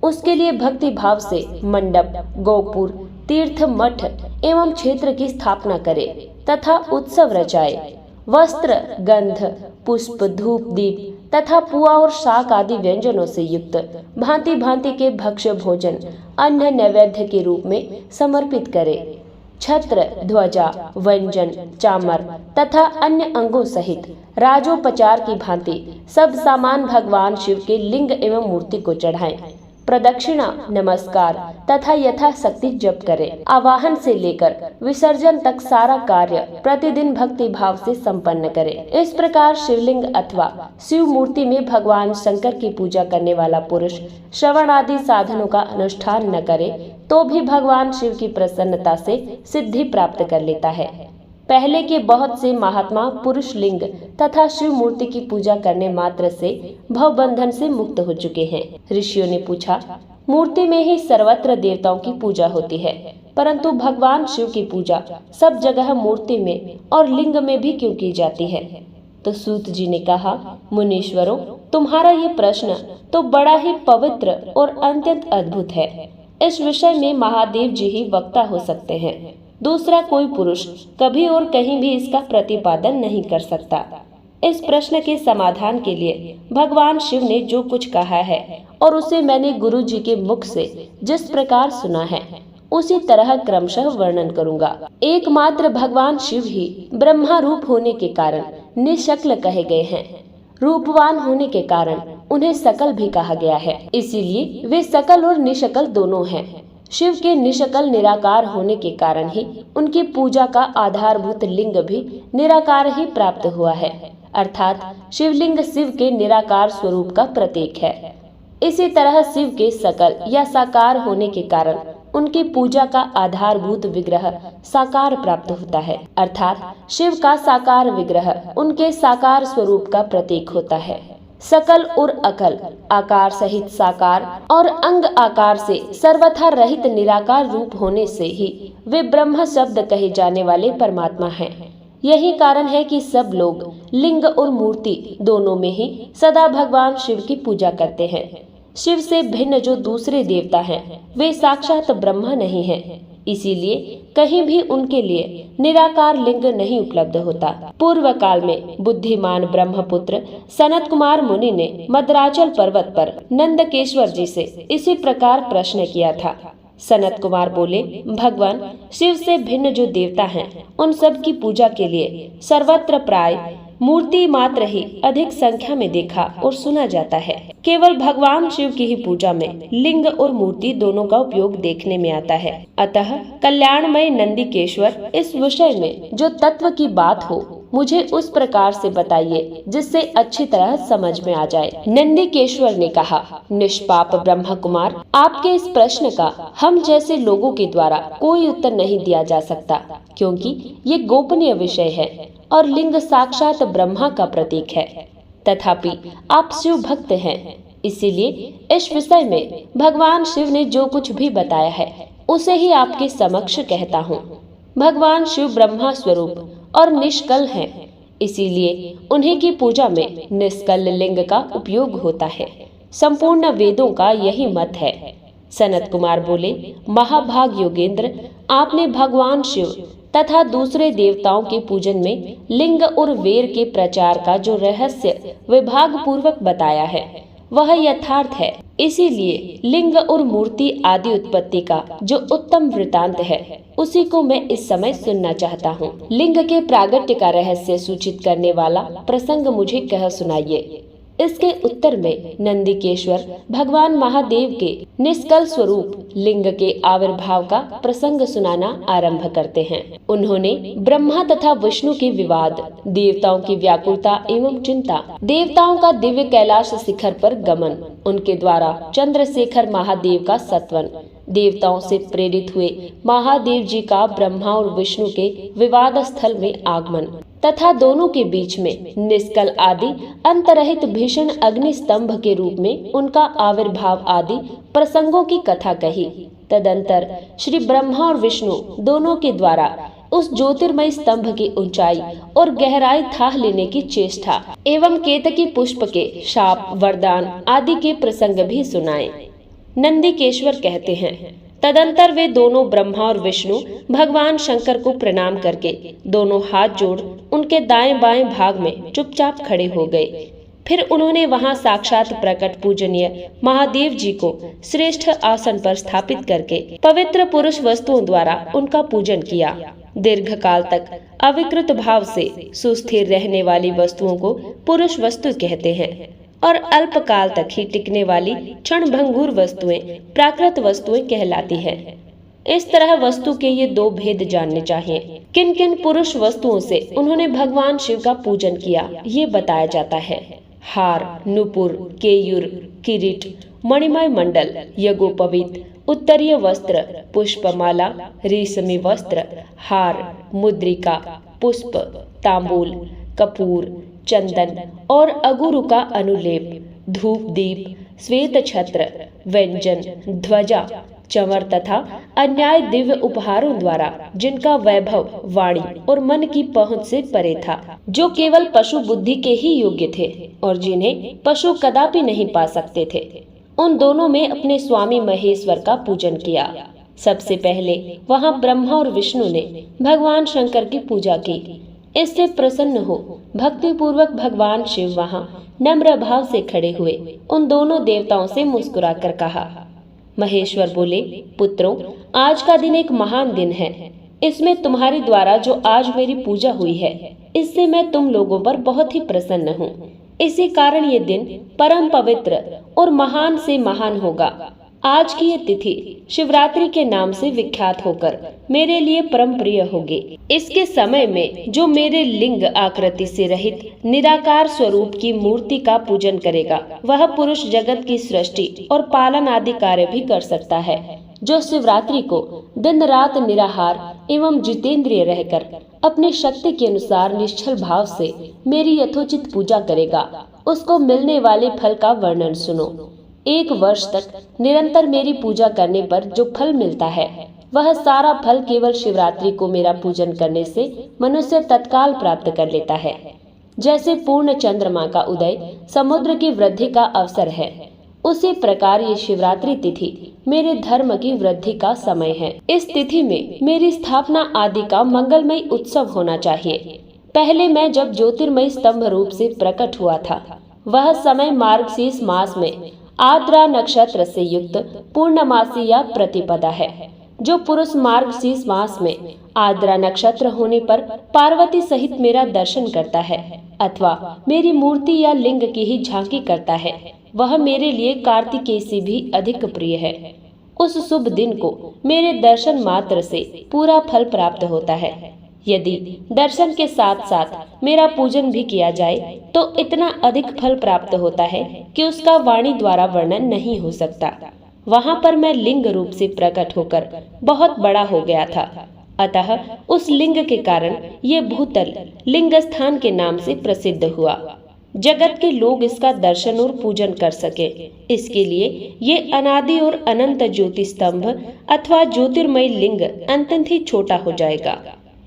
उसके लिए भक्ति भाव से मंडप, गोपुर, तीर्थ, मठ एवं क्षेत्र की स्थापना करे तथा उत्सव रचाए। वस्त्र, गंध, पुष्प, धूप, दीप तथा पुआ और शाक आदि व्यंजनों से युक्त भांति भांति के भक्ष्य भोजन अन्य नैवेद्य के रूप में समर्पित करे। छत्र, ध्वजा, व्यंजन, चामर तथा अन्य अंगों सहित राजोपचार की भांति सब सामान भगवान शिव के लिंग एवं मूर्ति को चढ़ाएं। प्रदक्षिणा, नमस्कार तथा यथाशक्ति जप करें। आवाहन से लेकर विसर्जन तक सारा कार्य प्रतिदिन भक्ति भाव से संपन्न करें। इस प्रकार शिवलिंग अथवा शिव मूर्ति में भगवान शंकर की पूजा करने वाला पुरुष श्रवण आदि साधनों का अनुष्ठान न करे तो भी भगवान शिव की प्रसन्नता से सिद्धि प्राप्त कर लेता है। पहले के बहुत से महात्मा पुरुष लिंग तथा शिव मूर्ति की पूजा करने मात्र से भव बंधन से मुक्त हो चुके हैं। ऋषियों ने पूछा, मूर्ति में ही सर्वत्र देवताओं की पूजा होती है, परंतु भगवान शिव की पूजा सब जगह मूर्ति में और लिंग में भी क्यों की जाती है? तो सूत जी ने कहा, मुनीश्वरों, तुम्हारा ये प्रश्न तो बड़ा ही पवित्र और अत्यंत अद्भुत है। इस विषय में महादेव जी ही वक्ता हो सकते हैं। दूसरा कोई पुरुष कभी और कहीं भी इसका प्रतिपादन नहीं कर सकता। इस प्रश्न के समाधान के लिए भगवान शिव ने जो कुछ कहा है और उसे मैंने गुरु जी के मुख से जिस प्रकार सुना है, उसी तरह क्रमशः वर्णन करूंगा। एकमात्र भगवान शिव ही ब्रह्मा रूप होने के कारण निशक्ल कहे गए हैं। रूपवान होने के कारण उन्हें सकल भी कहा गया है, इसीलिए वे सकल और निशकल दोनों हैं। शिव के निशकल निराकार होने के कारण ही उनकी पूजा का आधारभूत लिंग भी निराकार ही प्राप्त हुआ है, अर्थात शिवलिंग शिव के निराकार स्वरूप का प्रतीक है। इसी तरह शिव के सकल या साकार होने के कारण उनकी पूजा का आधारभूत विग्रह साकार प्राप्त होता है, अर्थात शिव का साकार विग्रह उनके साकार स्वरूप का प्रतीक होता है। सकल और अकल आकार सहित साकार और अंग आकार से सर्वथा रहित निराकार रूप होने से ही वे ब्रह्म शब्द कहे जाने वाले परमात्मा हैं। यही कारण है कि सब लोग लिंग और मूर्ति दोनों में ही सदा भगवान शिव की पूजा करते हैं। शिव से भिन्न जो दूसरे देवता हैं, वे साक्षात ब्रह्मा नहीं हैं, इसीलिए कहीं भी उनके लिए निराकार लिंग नहीं उपलब्ध होता। पूर्व काल में बुद्धिमान ब्रह्मपुत्र सनत कुमार मुनि ने मद्राचल पर्वत पर नंदकेश्वर जी से इसी प्रकार प्रश्न किया था। सनत कुमार बोले, भगवान शिव से भिन्न जो देवता हैं, उन सब की पूजा के लिए सर्वत्र प्राय मूर्ति मात्र ही अधिक संख्या में देखा और सुना जाता है। केवल भगवान शिव की ही पूजा में लिंग और मूर्ति दोनों का उपयोग देखने में आता है। अतः कल्याणमय नंदीकेश्वर, इस विषय में जो तत्व की बात हो मुझे उस प्रकार से बताइए जिससे अच्छी तरह समझ में आ जाए। नंदीकेश्वर ने कहा, निष्पाप ब्रह्म कुमार, आपके इस प्रश्न का हम जैसे लोगों के द्वारा कोई उत्तर नहीं दिया जा सकता, क्योंकि ये गोपनीय विषय है और लिंग साक्षात ब्रह्मा का प्रतीक है। तथापि आप शिव भक्त हैं, इसीलिए इस विषय में भगवान शिव ने जो कुछ भी बताया है उसे ही आपके समक्ष कहता हूँ। भगवान शिव ब्रह्मा स्वरूप और निष्कल हैं, इसीलिए उन्हीं की पूजा में निष्कल लिंग का उपयोग होता है। संपूर्ण वेदों का यही मत है। सनत कुमार बोले, महाभाग योगेंद्र, आपने भगवान शिव तथा दूसरे देवताओं के पूजन में लिंग और वेर के प्रचार का जो रहस्य विभाग पूर्वक बताया है वह यथार्थ है। इसीलिए लिंग और मूर्ति आदि उत्पत्ति का जो उत्तम वृतांत है उसी को मैं इस समय सुनना चाहता हूँ। लिंग के प्रागट्य का रहस्य सूचित करने वाला प्रसंग मुझे कह सुनाइए। इसके उत्तर में नंदीकेश्वर भगवान महादेव के निष्कल स्वरूप लिंग के आविर्भाव का प्रसंग सुनाना आरंभ करते हैं। उन्होंने ब्रह्मा तथा विष्णु के विवाद, देवताओं की व्याकुलता एवं चिंता, देवताओं का दिव्य कैलाश शिखर पर गमन, उनके द्वारा चंद्रशेखर महादेव का सत्वन, देवताओं से प्रेरित हुए महादेव जी का ब्रह्मा और विष्णु के विवाद स्थल में आगमन तथा दोनों के बीच में निष्कल आदि अंतरहित भीषण अग्नि स्तंभ के रूप में उनका आविर्भाव आदि प्रसंगों की कथा कही। तदंतर श्री ब्रह्मा और विष्णु दोनों के द्वारा उस ज्योतिर्मय स्तंभ की ऊंचाई और गहराई थाह लेने की चेष्टा एवं केतकी पुष्प के शाप, वरदान आदि के प्रसंग भी सुनाए। नंदीकेश्वर कहते हैं, तदंतर वे दोनों ब्रह्मा और विष्णु भगवान शंकर को प्रणाम करके दोनों हाथ जोड़ उनके दाएं बाएं भाग में चुपचाप खड़े हो गए। फिर उन्होंने वहां साक्षात प्रकट पूजनीय महादेव जी को श्रेष्ठ आसन पर स्थापित करके पवित्र पुरुष वस्तुओं द्वारा उनका पूजन किया। दीर्घ काल तक अविकृत भाव से सुस्थिर रहने वाली वस्तुओं को पुरुष वस्तु कहते हैं और अल्प काल तक ही टिकने वाली क्षण भंगुर वस्तुएं प्राकृत वस्तुएं कहलाती हैं। इस तरह वस्तु के ये दो भेद जानने चाहिए। किन किन पुरुष वस्तुओं से उन्होंने भगवान शिव का पूजन किया ये बताया जाता है। हार, नुपुर, केयूर, किरीट, मणिमय मंडल, यज्ञोपवीत, उत्तरीय वस्त्र, पुष्पमाला, रेशमी वस्त्र, हार, मुद्रिका, पुष्प, तांबूल, कपूर, चंदन और अगुरु का अनुलेप, धूप दीप, श्वेत छत्र, व्यंजन, ध्वजा, चंवर तथा अन्याय दिव्य उपहारों द्वारा जिनका वैभव वाणी और मन की पहुंच से परे था, जो केवल पशु बुद्धि के ही योग्य थे और जिन्हें पशु कदापि नहीं पा सकते थे, उन दोनों में अपने स्वामी महेश्वर का पूजन किया। सबसे पहले वहां ब्रह्मा और विष्णु ने भगवान शंकर की पूजा की। इससे प्रसन्न हो भक्ति पूर्वक भगवान शिव वहां नम्र भाव से खड़े हुए। उन दोनों देवताओं से मुस्कुराकर कहा, महेश्वर बोले, पुत्रों, आज का दिन एक महान दिन है। इसमें तुम्हारे द्वारा जो आज मेरी पूजा हुई है, इससे मैं तुम लोगों पर बहुत ही प्रसन्न हूँ। इसी कारण ये दिन परम पवित्र और महान से महान होगा। आज की ये तिथि शिवरात्रि के नाम से विख्यात होकर मेरे लिए परम प्रिय होगी। इसके समय में जो मेरे लिंग आकृति से रहित निराकार स्वरूप की मूर्ति का पूजन करेगा, वह पुरुष जगत की सृष्टि और पालन आदि कार्य भी कर सकता है। जो शिवरात्रि को दिन रात निराहार एवं जितेंद्रिय रहकर अपनी शक्ति के अनुसार निश्चल भाव से मेरी यथोचित पूजा करेगा, उसको मिलने वाले फल का वर्णन सुनो। 1 वर्ष तक निरंतर मेरी पूजा करने पर जो फल मिलता है, वह सारा फल केवल शिवरात्रि को मेरा पूजन करने से मनुष्य तत्काल प्राप्त कर लेता है। जैसे पूर्ण चंद्रमा का उदय समुद्र की वृद्धि का अवसर है, उसी प्रकार ये शिवरात्रि तिथि मेरे धर्म की वृद्धि का समय है। इस तिथि में मेरी स्थापना आदि का मंगलमय उत्सव होना चाहिए। पहले मैं जब ज्योतिर्मय स्तंभ रूप से प्रकट हुआ था, वह समय मार्गशीर्ष मास में आद्रा नक्षत्र से युक्त पूर्णमासी या प्रतिपदा है। जो पुरुष मार्गशीर्ष मास में आद्रा नक्षत्र होने पर पार्वती सहित मेरा दर्शन करता है अथवा मेरी मूर्ति या लिंग की ही झांकी करता है, वह मेरे लिए कार्तिकेय से भी अधिक प्रिय है। उस शुभ दिन को मेरे दर्शन मात्र से पूरा फल प्राप्त होता है। यदि दर्शन के साथ साथ मेरा पूजन भी किया जाए तो इतना अधिक फल प्राप्त होता है कि उसका वाणी द्वारा वर्णन नहीं हो सकता। वहाँ पर मैं लिंग रूप से प्रकट होकर बहुत बड़ा हो गया था, अतः उस लिंग के कारण ये भूतल लिंग स्थान के नाम से प्रसिद्ध हुआ। जगत के लोग इसका दर्शन और पूजन कर सके, इसके लिए ये अनादि और अनंत ज्योति स्तंभ अथवा ज्योतिर्मय लिंग अत्यंत ही छोटा हो जाएगा।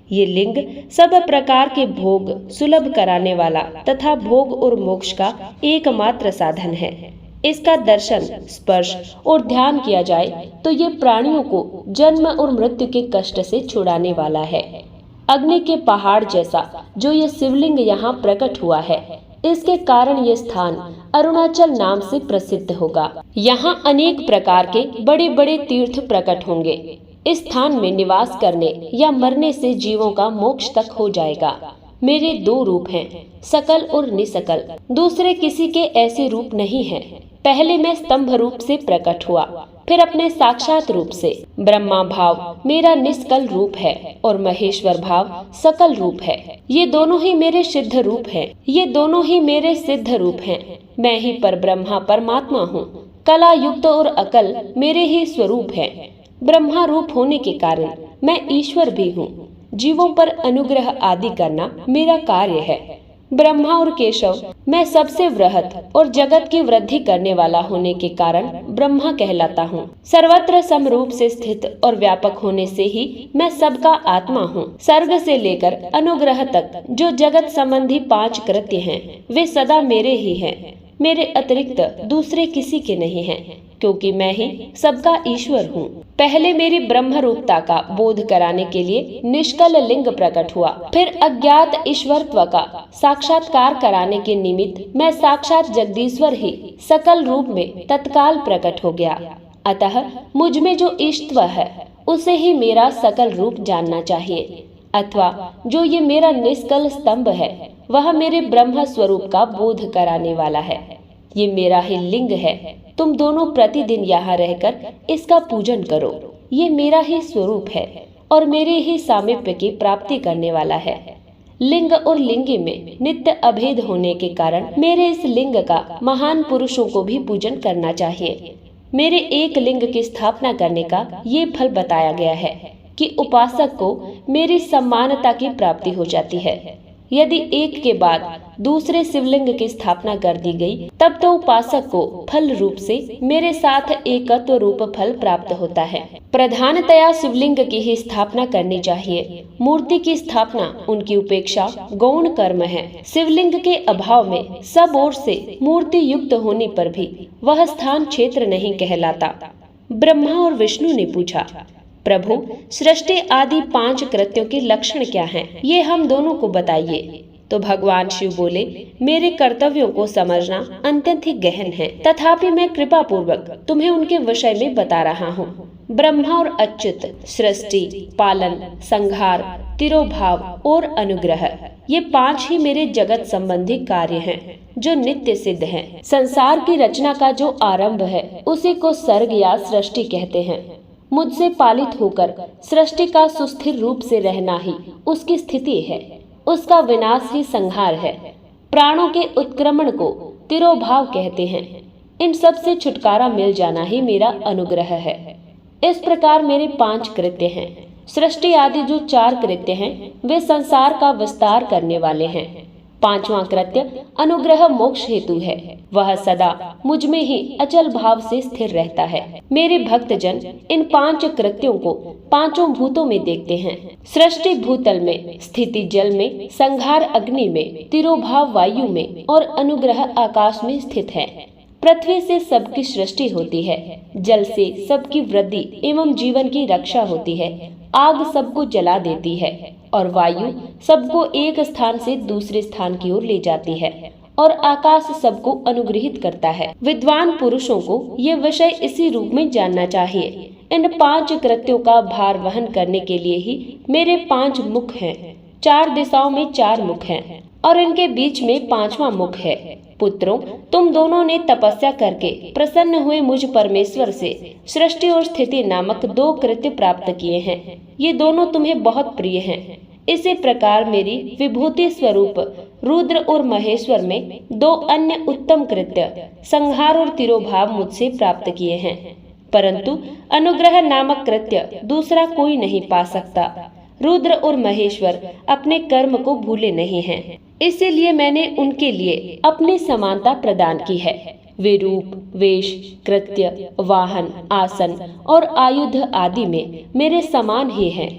ये लिंग सब प्रकार के भोग सुलभ कराने वाला तथा भोग और मोक्ष का एकमात्र साधन है। इसका दर्शन, स्पर्श और ध्यान किया जाए तो ये प्राणियों को जन्म और मृत्यु के कष्ट से छुड़ाने वाला है। अग्नि के पहाड़ जैसा जो ये शिवलिंग यहाँ प्रकट हुआ है, इसके कारण ये स्थान अरुणाचल नाम से प्रसिद्ध होगा। यहाँ अनेक प्रकार के बड़े बड़े तीर्थ प्रकट होंगे। इस स्थान में निवास करने या मरने से जीवों का मोक्ष तक हो जाएगा। मेरे 2 रूप हैं, सकल और निसकल। दूसरे किसी के ऐसे रूप नहीं हैं। पहले मैं स्तंभ रूप से प्रकट हुआ, फिर अपने साक्षात रूप से। ब्रह्मा भाव मेरा निष्कल रूप है और महेश्वर भाव सकल रूप है। ये दोनों ही मेरे सिद्ध रूप हैं। ये दोनों ही मेरे सिद्ध रूप हैं। मैं ही पर ब्रह्मा परमात्मा हूँ। कला युक्त और अकल मेरे ही स्वरूप है। ब्रह्मा रूप होने के कारण मैं ईश्वर भी हूँ। जीवों पर अनुग्रह आदि करना मेरा कार्य है। ब्रह्मा और केशव मैं सबसे वृहत और जगत की वृद्धि करने वाला होने के कारण ब्रह्मा कहलाता हूँ। सर्वत्र समरूप से स्थित और व्यापक होने से ही मैं सबका आत्मा हूँ। सर्ग से लेकर अनुग्रह तक जो जगत संबंधी 5 कृत्य हैं, वे सदा मेरे ही हैं। मेरे अतिरिक्त दूसरे किसी के नहीं हैं, क्योंकि मैं ही सबका ईश्वर हूँ। पहले मेरी ब्रह्म रूपता का बोध कराने के लिए निष्कल लिंग प्रकट हुआ, फिर अज्ञात ईश्वरत्व का साक्षात्कार कराने के निमित्त मैं साक्षात जगदीश्वर ही सकल रूप में तत्काल प्रकट हो गया। अतः मुझ में जो ईश्वर है, उसे ही मेरा सकल रूप जानना चाहिए, अथवा जो ये मेरा निष्कल स्तंभ है, वह मेरे ब्रह्म स्वरूप का बोध कराने वाला है। ये मेरा ही लिंग है। तुम दोनों प्रतिदिन यहाँ रहकर इसका पूजन करो। ये मेरा ही स्वरूप है और मेरे ही सामीप्य की प्राप्ति करने वाला है। लिंग और लिंगी में नित्य अभेद होने के कारण मेरे इस लिंग का महान पुरुषों को भी पूजन करना चाहिए। मेरे एक लिंग की स्थापना करने का ये फल बताया गया है कि उपासक को मेरी सम्मानता की प्राप्ति हो जाती है। यदि एक के बाद दूसरे शिवलिंग की स्थापना कर दी गई, तब तो उपासक को फल रूप से मेरे साथ एकत्व रूप फल प्राप्त होता है। प्रधानतया शिवलिंग की ही स्थापना करनी चाहिए। मूर्ति की स्थापना, उनकी उपेक्षा गौण कर्म है। शिवलिंग के अभाव में सब ओर से मूर्ति युक्त होने पर भी वह स्थान क्षेत्र नहीं कहलाता। ब्रह्मा और विष्णु ने पूछा, प्रभु, सृष्टि आदि 5 कृत्यों के लक्षण क्या हैं? ये हम दोनों को बताइए। तो भगवान शिव बोले, मेरे कर्तव्यों को समझना अत्यंत ही गहन है, तथापि मैं कृपा पूर्वक तुम्हें उनके विषय में बता रहा हूँ। ब्रह्मा और अच्युत सृष्टि, पालन, संहार, तिरोभाव और अनुग्रह, ये 5 ही मेरे जगत संबंधी कार्य हैं जो नित्य सिद्ध हैं। संसार की रचना का जो आरंभ है उसी को सर्ग या सृष्टि कहते हैं। मुझसे पालित होकर सृष्टि का सुस्थिर रूप से रहना ही उसकी स्थिति है, उसका विनाश ही संहार है। प्राणों के उत्क्रमण को तिरोभाव कहते हैं। इन सब से छुटकारा मिल जाना ही मेरा अनुग्रह है। इस प्रकार मेरे 5 कृत्य हैं। सृष्टि आदि जो 4 कृत्य हैं वे संसार का विस्तार करने वाले हैं। 5वां कृत्य अनुग्रह मोक्ष हेतु है। वह सदा मुझ में ही अचल भाव से स्थिर रहता है। मेरे भक्तजन इन 5 कृत्यों को 5 भूतों में देखते हैं। सृष्टि भूतल में, स्थिति जल में, संहार अग्नि में, तिरोभाव वायु में और अनुग्रह आकाश में स्थित है। पृथ्वी से सबकी सृष्टि होती है, जल से सबकी वृद्धि एवं जीवन की रक्षा होती है, आग सबको जला देती है और वायु सबको एक स्थान से दूसरे स्थान की ओर ले जाती है और आकाश सबको अनुग्रहित करता है। विद्वान पुरुषों को ये विषय इसी रूप में जानना चाहिए। इन 5 कृत्यों का भार वहन करने के लिए ही मेरे 5 मुख हैं। 4 दिशाओं में 4 मुख हैं और इनके बीच में 5वां मुख है। पुत्रों, तुम दोनों ने तपस्या करके प्रसन्न हुए मुझ परमेश्वर से सृष्टि और स्थिति नामक 2 कृत्य प्राप्त किए हैं। ये दोनों तुम्हें बहुत प्रिय हैं। इसी प्रकार मेरी विभूति स्वरूप रुद्र और महेश्वर में 2 अन्य उत्तम कृत्य संहार और तिरोभाव मुझसे प्राप्त किए हैं, परंतु अनुग्रह नामक कृत्य दूसरा कोई नहीं पा सकता। रुद्र और महेश्वर अपने कर्म को भूले नहीं हैं, इसीलिए मैंने उनके लिए अपनी समानता प्रदान की है। वे रूप, वेश, कृत्य, वाहन, आसन और आयुध आदि में मेरे समान ही हैं।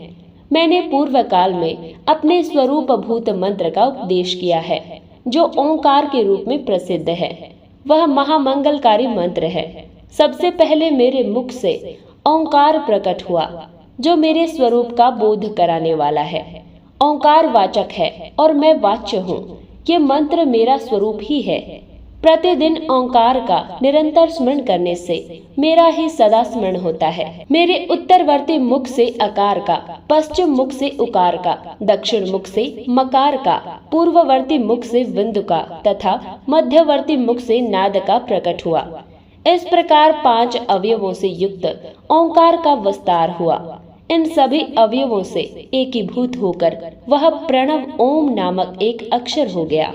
मैंने पूर्व काल में अपने स्वरूप भूत मंत्र का उपदेश किया है, जो ओंकार के रूप में प्रसिद्ध है। वह महामंगलकारी मंत्र है। सबसे पहले मेरे मुख से ओंकार प्रकट हुआ, जो मेरे स्वरूप का बोध कराने वाला है। ओंकार वाचक है और मैं वाच्य हूँ। ये मंत्र मेरा स्वरूप ही है। प्रतिदिन ओंकार का निरंतर स्मरण करने से मेरा ही सदा स्मरण होता है। मेरे उत्तरवर्ती मुख से अकार का, पश्चिम मुख से उकार का, दक्षिण मुख से मकार का, पूर्ववर्ती मुख से विंदु का तथा मध्यवर्ती मुख से नाद का प्रकट हुआ। इस प्रकार 5 अवयवों से युक्त ओंकार का विस्तार हुआ। इन सभी अवयवों से एकीभूत होकर वह प्रणव ओम नामक एक अक्षर हो गया।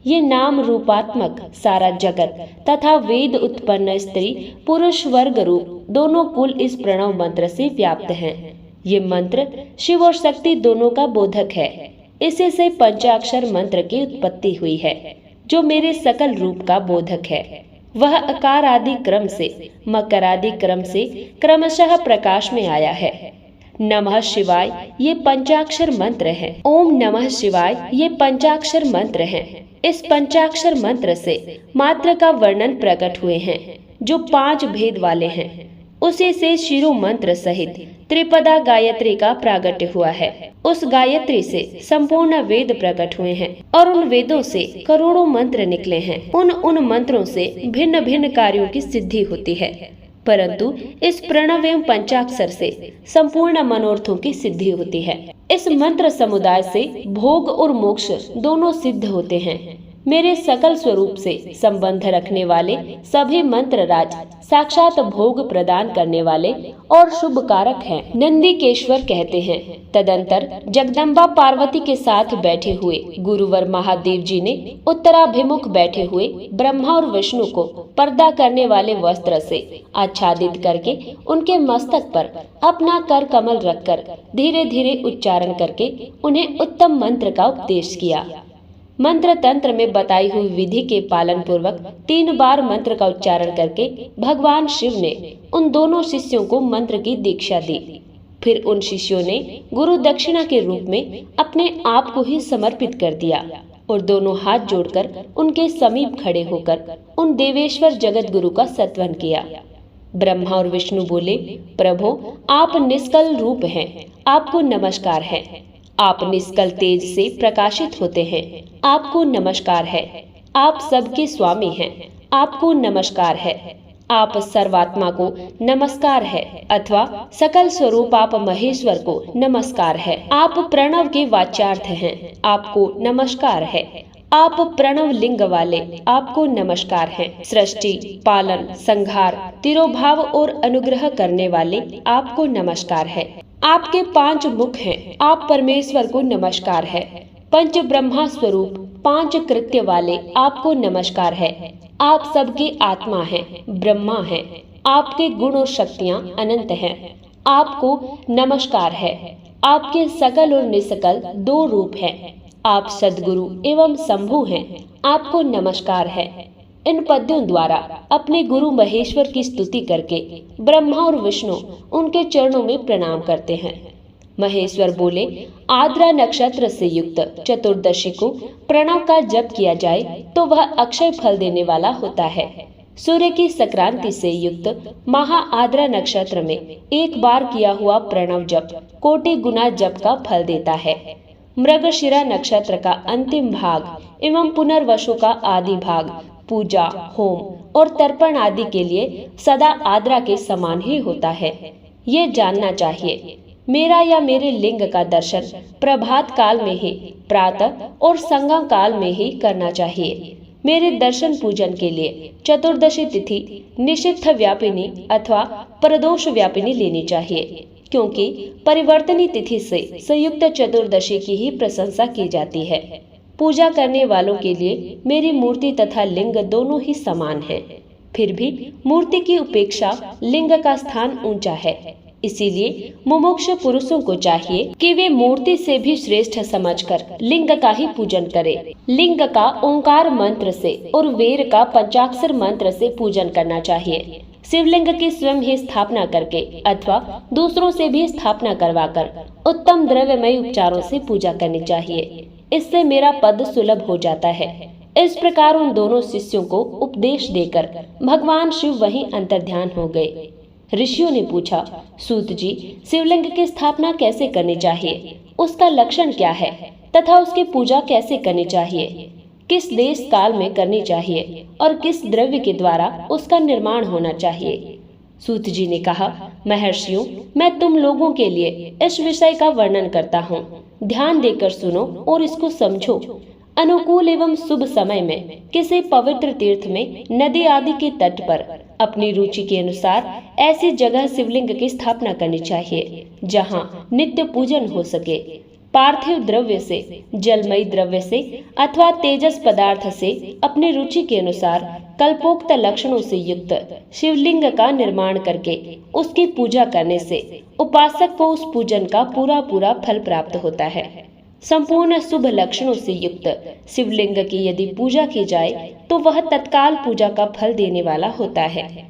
ये नाम रूपात्मक सारा जगत तथा वेद उत्पन्न स्त्री पुरुष वर्ग रूप दोनों कुल इस प्रणव मंत्र से व्याप्त हैं। ये मंत्र शिव और शक्ति दोनों का बोधक है। इसी से पंचाक्षर मंत्र की उत्पत्ति हुई है, जो मेरे सकल रूप का बोधक है। वह अकार आदि क्रम से मकर आदि क्रम से क्रमशः प्रकाश में आया है। नमः शिवाय ये पंचाक्षर मंत्र है। ओम नमः शिवाय ये पंचाक्षर मंत्र है। इस पंचाक्षर मंत्र से मात्र का वर्णन प्रकट हुए हैं, जो 5 भेद वाले हैं। उसी से शिरो मंत्र सहित त्रिपदा गायत्री का प्रागट्य हुआ है। उस गायत्री से संपूर्ण वेद प्रकट हुए हैं और उन वेदों से करोड़ों मंत्र निकले हैं। उन मंत्रों से भिन्न भिन्न कार्यों की सिद्धि होती है, परंतु इस प्रणव एवं पंचाक्षर से संपूर्ण मनोरथों की सिद्धि होती है। इस मंत्र समुदाय से भोग और मोक्ष दोनों सिद्ध होते हैं। मेरे सकल स्वरूप से संबंध रखने वाले सभी मंत्र राज साक्षात भोग प्रदान करने वाले और शुभ कारक हैं। नंदीकेश्वर कहते हैं, तदंतर जगदम्बा पार्वती के साथ बैठे हुए गुरुवर महादेव जी ने उत्तराभिमुख बैठे हुए ब्रह्मा और विष्णु को पर्दा करने वाले वस्त्र से आच्छादित करके उनके मस्तक पर अपना कर कमल रखकर धीरे धीरे उच्चारण करके उन्हें उत्तम मंत्र का उपदेश किया। मंत्र तंत्र में बताई हुई विधि के पालन पूर्वक 3 बार मंत्र का उच्चारण करके भगवान शिव ने उन दोनों शिष्यों को मंत्र की दीक्षा दी। फिर उन शिष्यों ने गुरु दक्षिणा के रूप में अपने आप को ही समर्पित कर दिया और दोनों हाथ जोड़कर उनके समीप खड़े होकर उन देवेश्वर जगत गुरु का सत्वन किया। ब्रह्मा और विष्णु बोले, प्रभो आप निष्कल रूप हैं, आपको नमस्कार है। आप निष्कल तेज से प्रकाशित होते हैं। आपको नमस्कार है। आप सबके स्वामी हैं। आपको नमस्कार है। आप सर्वात्मा को नमस्कार है अथवा सकल स्वरूप आप महेश्वर को नमस्कार है। आप प्रणव के वाच्यार्थ हैं। आपको नमस्कार है। आप प्रणव लिंग वाले, आपको नमस्कार है। सृष्टि, पालन, संहार, तिरोभाव और अनुग्रह करने वाले, आपको नमस्कार है। आपके 5 मुख हैं। आप परमेश्वर को नमस्कार है। पंच ब्रह्मा स्वरूप 5 कृत्य वाले, आपको नमस्कार है। आप सबकी आत्मा हैं, ब्रह्मा हैं। आपके गुण और शक्तियाँ अनंत हैं। आपको नमस्कार है। आपके सकल और निसकल 2 रूप हैं। आप सद्गुरु एवं शंभु हैं। आपको नमस्कार है। इन पद्यों द्वारा अपने गुरु महेश्वर की स्तुति करके ब्रह्मा और विष्णु उनके चरणों में प्रणाम करते हैं। महेश्वर बोले, आद्रा नक्षत्र से युक्त चतुर्दशी को प्रणव का जप किया जाए तो वह अक्षय फल देने वाला होता है। सूर्य की संक्रांति से युक्त महा आद्रा नक्षत्र में एक बार किया हुआ प्रणव जप कोटि गुना जप का फल देता है। मृगशिरा नक्षत्र का अंतिम भाग एवं पुनर्वसु का आदि भाग पूजा, होम और तर्पण आदि के लिए सदा आद्रा के समान ही होता है। ये जानना चाहिए। मेरा या मेरे लिंग का दर्शन प्रभात काल में ही, प्रातः और संगम काल में ही करना चाहिए। मेरे दर्शन पूजन के लिए चतुर्दशी तिथि निषिद्ध व्यापिनी अथवा प्रदोष व्यापिनी लेनी चाहिए, क्योंकि परिवर्तनी तिथि से संयुक्त चतुर्दशी की ही प्रशंसा की जाती है। पूजा करने वालों के लिए मेरी मूर्ति तथा लिंग दोनों ही समान हैं। फिर भी मूर्ति की उपेक्षा लिंग का स्थान ऊंचा है। इसीलिए मुमुक्ष पुरुषों को चाहिए कि वे मूर्ति से भी श्रेष्ठ समझकर लिंग का ही पूजन करें। लिंग का ओंकार मंत्र से और वेर का पंचाक्षर मंत्र से पूजन करना चाहिए। शिवलिंग की स्वयं ही स्थापना करके अथवा दूसरों से भी स्थापना करवाकर उत्तम द्रव्यमय उपचारों से पूजा करनी चाहिए। इससे मेरा पद सुलभ हो जाता है। इस प्रकार उन दोनों शिष्यों को उपदेश देकर भगवान शिव वहीं अंतर्ध्यान हो गए। ऋषियों ने पूछा, सूत जी, शिवलिंग की स्थापना कैसे करनी चाहिए? उसका लक्षण क्या है तथा उसकी पूजा कैसे करनी चाहिए? किस देश काल में करनी चाहिए और किस द्रव्य के द्वारा उसका निर्माण होना चाहिए? सूत जी ने कहा, महर्षियों, मैं तुम लोगों के लिए इस विषय का वर्णन करता हूँ। ध्यान देकर सुनो और इसको समझो। अनुकूल एवं शुभ समय में किसी पवित्र तीर्थ में, नदी आदि के तट पर अपनी रुचि के अनुसार ऐसी जगह शिवलिंग की स्थापना करनी चाहिए जहाँ नित्य पूजन हो सके। पार्थिव द्रव्य से, जलमयी द्रव्य से अथवा तेजस पदार्थ से अपनी रुचि के अनुसार कल्पोक्त लक्षणों से युक्त शिवलिंग का निर्माण करके उसकी पूजा करने से उपासक को उस पूजन का पूरा पूरा फल प्राप्त होता है। संपूर्ण शुभ लक्षणों से युक्त शिवलिंग की यदि पूजा की जाए तो वह तत्काल पूजा का फल देने वाला होता है।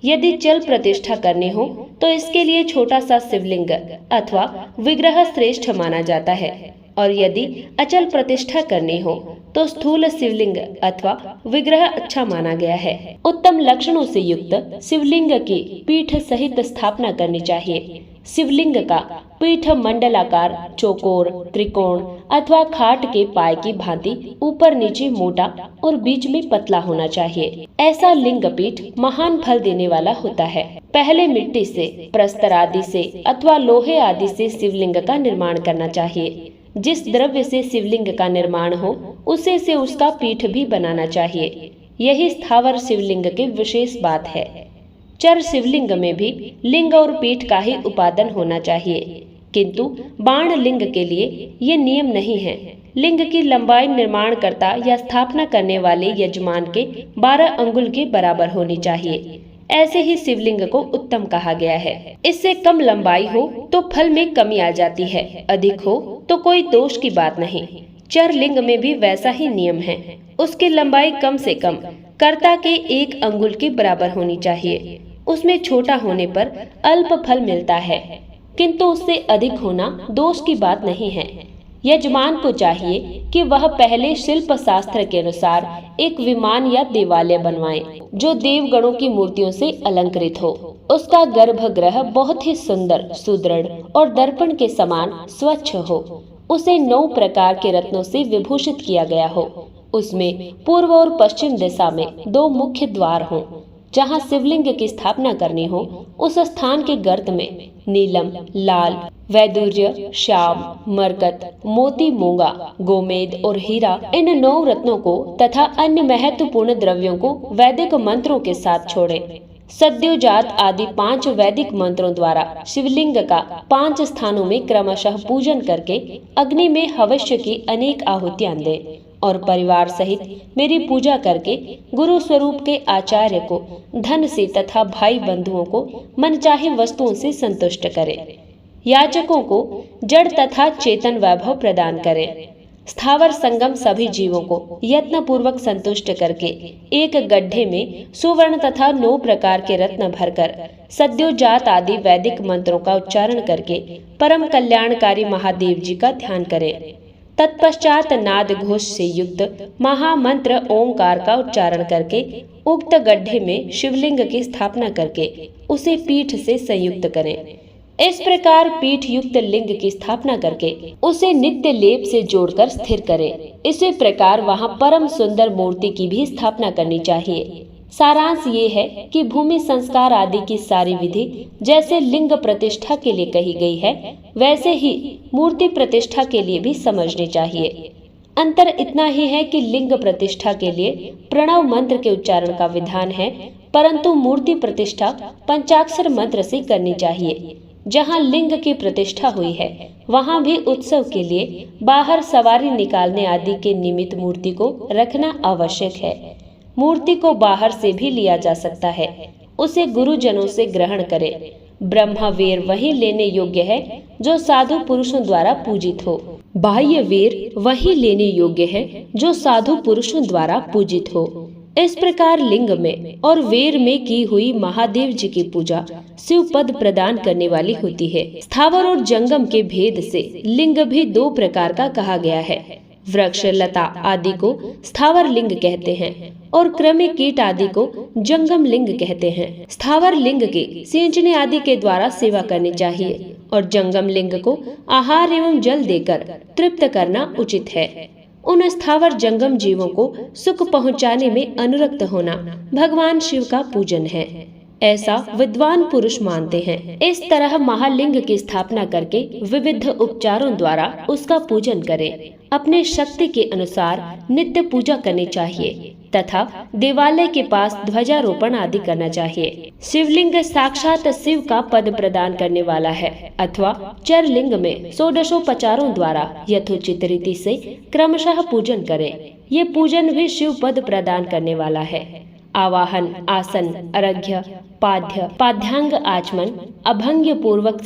यदि चल प्रतिष्ठा करनी हो तो इसके लिए छोटा सा शिवलिंग अथवा विग्रह श्रेष्ठ माना जाता है, और यदि अचल प्रतिष्ठा करनी हो तो स्थूल शिवलिंग अथवा विग्रह अच्छा माना गया है। उत्तम लक्षणों से युक्त शिवलिंग की पीठ सहित स्थापना करनी चाहिए। शिवलिंग का पीठ मंडलाकार, चौकोर, त्रिकोण अथवा खाट के पाए की भांति ऊपर नीचे मोटा और बीच में पतला होना चाहिए। ऐसा लिंग पीठ महान फल देने वाला होता है। पहले मिट्टी से, प्रस्तर आदि से अथवा लोहे आदि से शिवलिंग का निर्माण करना चाहिए। जिस द्रव्य से शिवलिंग का निर्माण हो उसे से उसका पीठ भी बनाना चाहिए। यही स्थावर शिवलिंग की विशेष बात है। चर शिवलिंग में भी लिंग और पीठ का ही उपादान होना चाहिए, किंतु बाण लिंग के लिए ये नियम नहीं है। लिंग की लंबाई निर्माणकर्ता या स्थापना करने वाले यजमान के 12 अंगुल के बराबर होनी चाहिए। ऐसे ही शिवलिंग को उत्तम कहा गया है। इससे कम लंबाई हो तो फल में कमी आ जाती है, अधिक हो तो कोई दोष की बात नहीं। चर लिंग में भी वैसा ही नियम है। उसकी लंबाई कम से कम कर्ता के 1 अंगुल के बराबर होनी चाहिए। उसमें छोटा होने पर अल्प फल मिलता है, किंतु उससे अधिक होना दोष की बात नहीं है। यजमान को चाहिए कि वह पहले शिल्प शास्त्र के अनुसार एक विमान या देवालय बनवाए जो देवगणों की मूर्तियों से अलंकृत हो। उसका गर्भगृह बहुत ही सुंदर, सुदृढ़ और दर्पण के समान स्वच्छ हो। उसे 9 प्रकार के रत्नों से विभूषित किया गया हो। उसमें पूर्व और पश्चिम दिशा में 2 मुख्य द्वार हों। जहाँ शिवलिंग की स्थापना करनी हो उस स्थान के गर्त में नीलम, लाल, वैदुर्य, श्याम, मरकत, मोती, मूंगा, गोमेद और हीरा इन 9 रत्नों को तथा अन्य महत्वपूर्ण द्रव्यों को वैदिक मंत्रों के साथ छोड़े। सद्योजात आदि 5 वैदिक मंत्रों द्वारा शिवलिंग का 5 स्थानों में क्रमशः पूजन करके अग्नि में हवस्य की अनेक आहुतियां दें और परिवार सहित मेरी पूजा करके गुरु स्वरूप के आचार्य को धन से तथा भाई बंधुओं को मनचाही वस्तुओं से संतुष्ट करें। याचकों को जड़ तथा चेतन वैभव प्रदान करें। स्थावर संगम सभी जीवों को यत्न पूर्वक संतुष्ट करके एक गड्ढे में सुवर्ण तथा 9 प्रकार के रत्न भरकर सद्योजात आदि वैदिक मंत्रों का उच्चारण करके परम कल्याणकारी महादेव जी का ध्यान करें। तत्पश्चात नाद घोष से युक्त महामंत्र ओंकार का उच्चारण करके उक्त गड्ढे में शिवलिंग की स्थापना करके उसे पीठ से संयुक्त करें। इस प्रकार पीठ युक्त लिंग की स्थापना करके उसे नित्य लेप से जोड़कर स्थिर करें। इसी प्रकार वहां परम सुंदर मूर्ति की भी स्थापना करनी चाहिए। सारांश ये है कि भूमि संस्कार आदि की सारी विधि जैसे लिंग प्रतिष्ठा के लिए कही गई है वैसे ही मूर्ति प्रतिष्ठा के लिए भी समझनी चाहिए। अंतर इतना ही है कि लिंग प्रतिष्ठा के लिए प्रणव मंत्र के उच्चारण का विधान है, परंतु मूर्ति प्रतिष्ठा पंचाक्षर मंत्र से करनी चाहिए। जहाँ लिंग की प्रतिष्ठा हुई है वहाँ भी उत्सव के लिए बाहर सवारी निकालने आदि के निमित्त मूर्ति को रखना आवश्यक है। मूर्ति को बाहर से भी लिया जा सकता है, उसे गुरुजनों से ग्रहण करें। ब्रह्मा वेर वही लेने योग्य है जो साधु पुरुषों द्वारा पूजित हो। बाह्य वेर वही लेने योग्य है जो साधु पुरुषों द्वारा पूजित हो। इस प्रकार लिंग में और वेर में की हुई महादेव जी की पूजा शिव पद प्रदान करने वाली होती है। स्थावर और जंगम के भेद से लिंग भी 2 प्रकार का कहा गया है। वृक्ष, लता आदि को स्थावर लिंग कहते हैं और क्रमिक कीट आदि को जंगम लिंग कहते हैं। स्थावर लिंग की सिंचने आदि के द्वारा सेवा करनी चाहिए और जंगम लिंग को आहार एवं जल देकर तृप्त करना उचित है। उन स्थावर जंगम जीवों को सुख पहुंचाने में अनुरक्त होना भगवान शिव का पूजन है, ऐसा विद्वान पुरुष मानते हैं। इस तरह महालिंग की स्थापना करके विविध उपचारों द्वारा उसका पूजन करें। अपने शक्ति के अनुसार नित्य पूजा करनी चाहिए तथा देवालय के पास ध्वजारोपण आदि करना चाहिए। शिवलिंग साक्षात शिव का पद प्रदान करने वाला है अथवा चरलिंग में 116 द्वारा यथोचित रीति से क्रमशः पूजन करें। ये पूजन भी शिव पद प्रदान करने वाला है। आवाहन, आसन, अर्घ्य, पाद्य, पाद्यांग आचमन, अभंग पूर्वक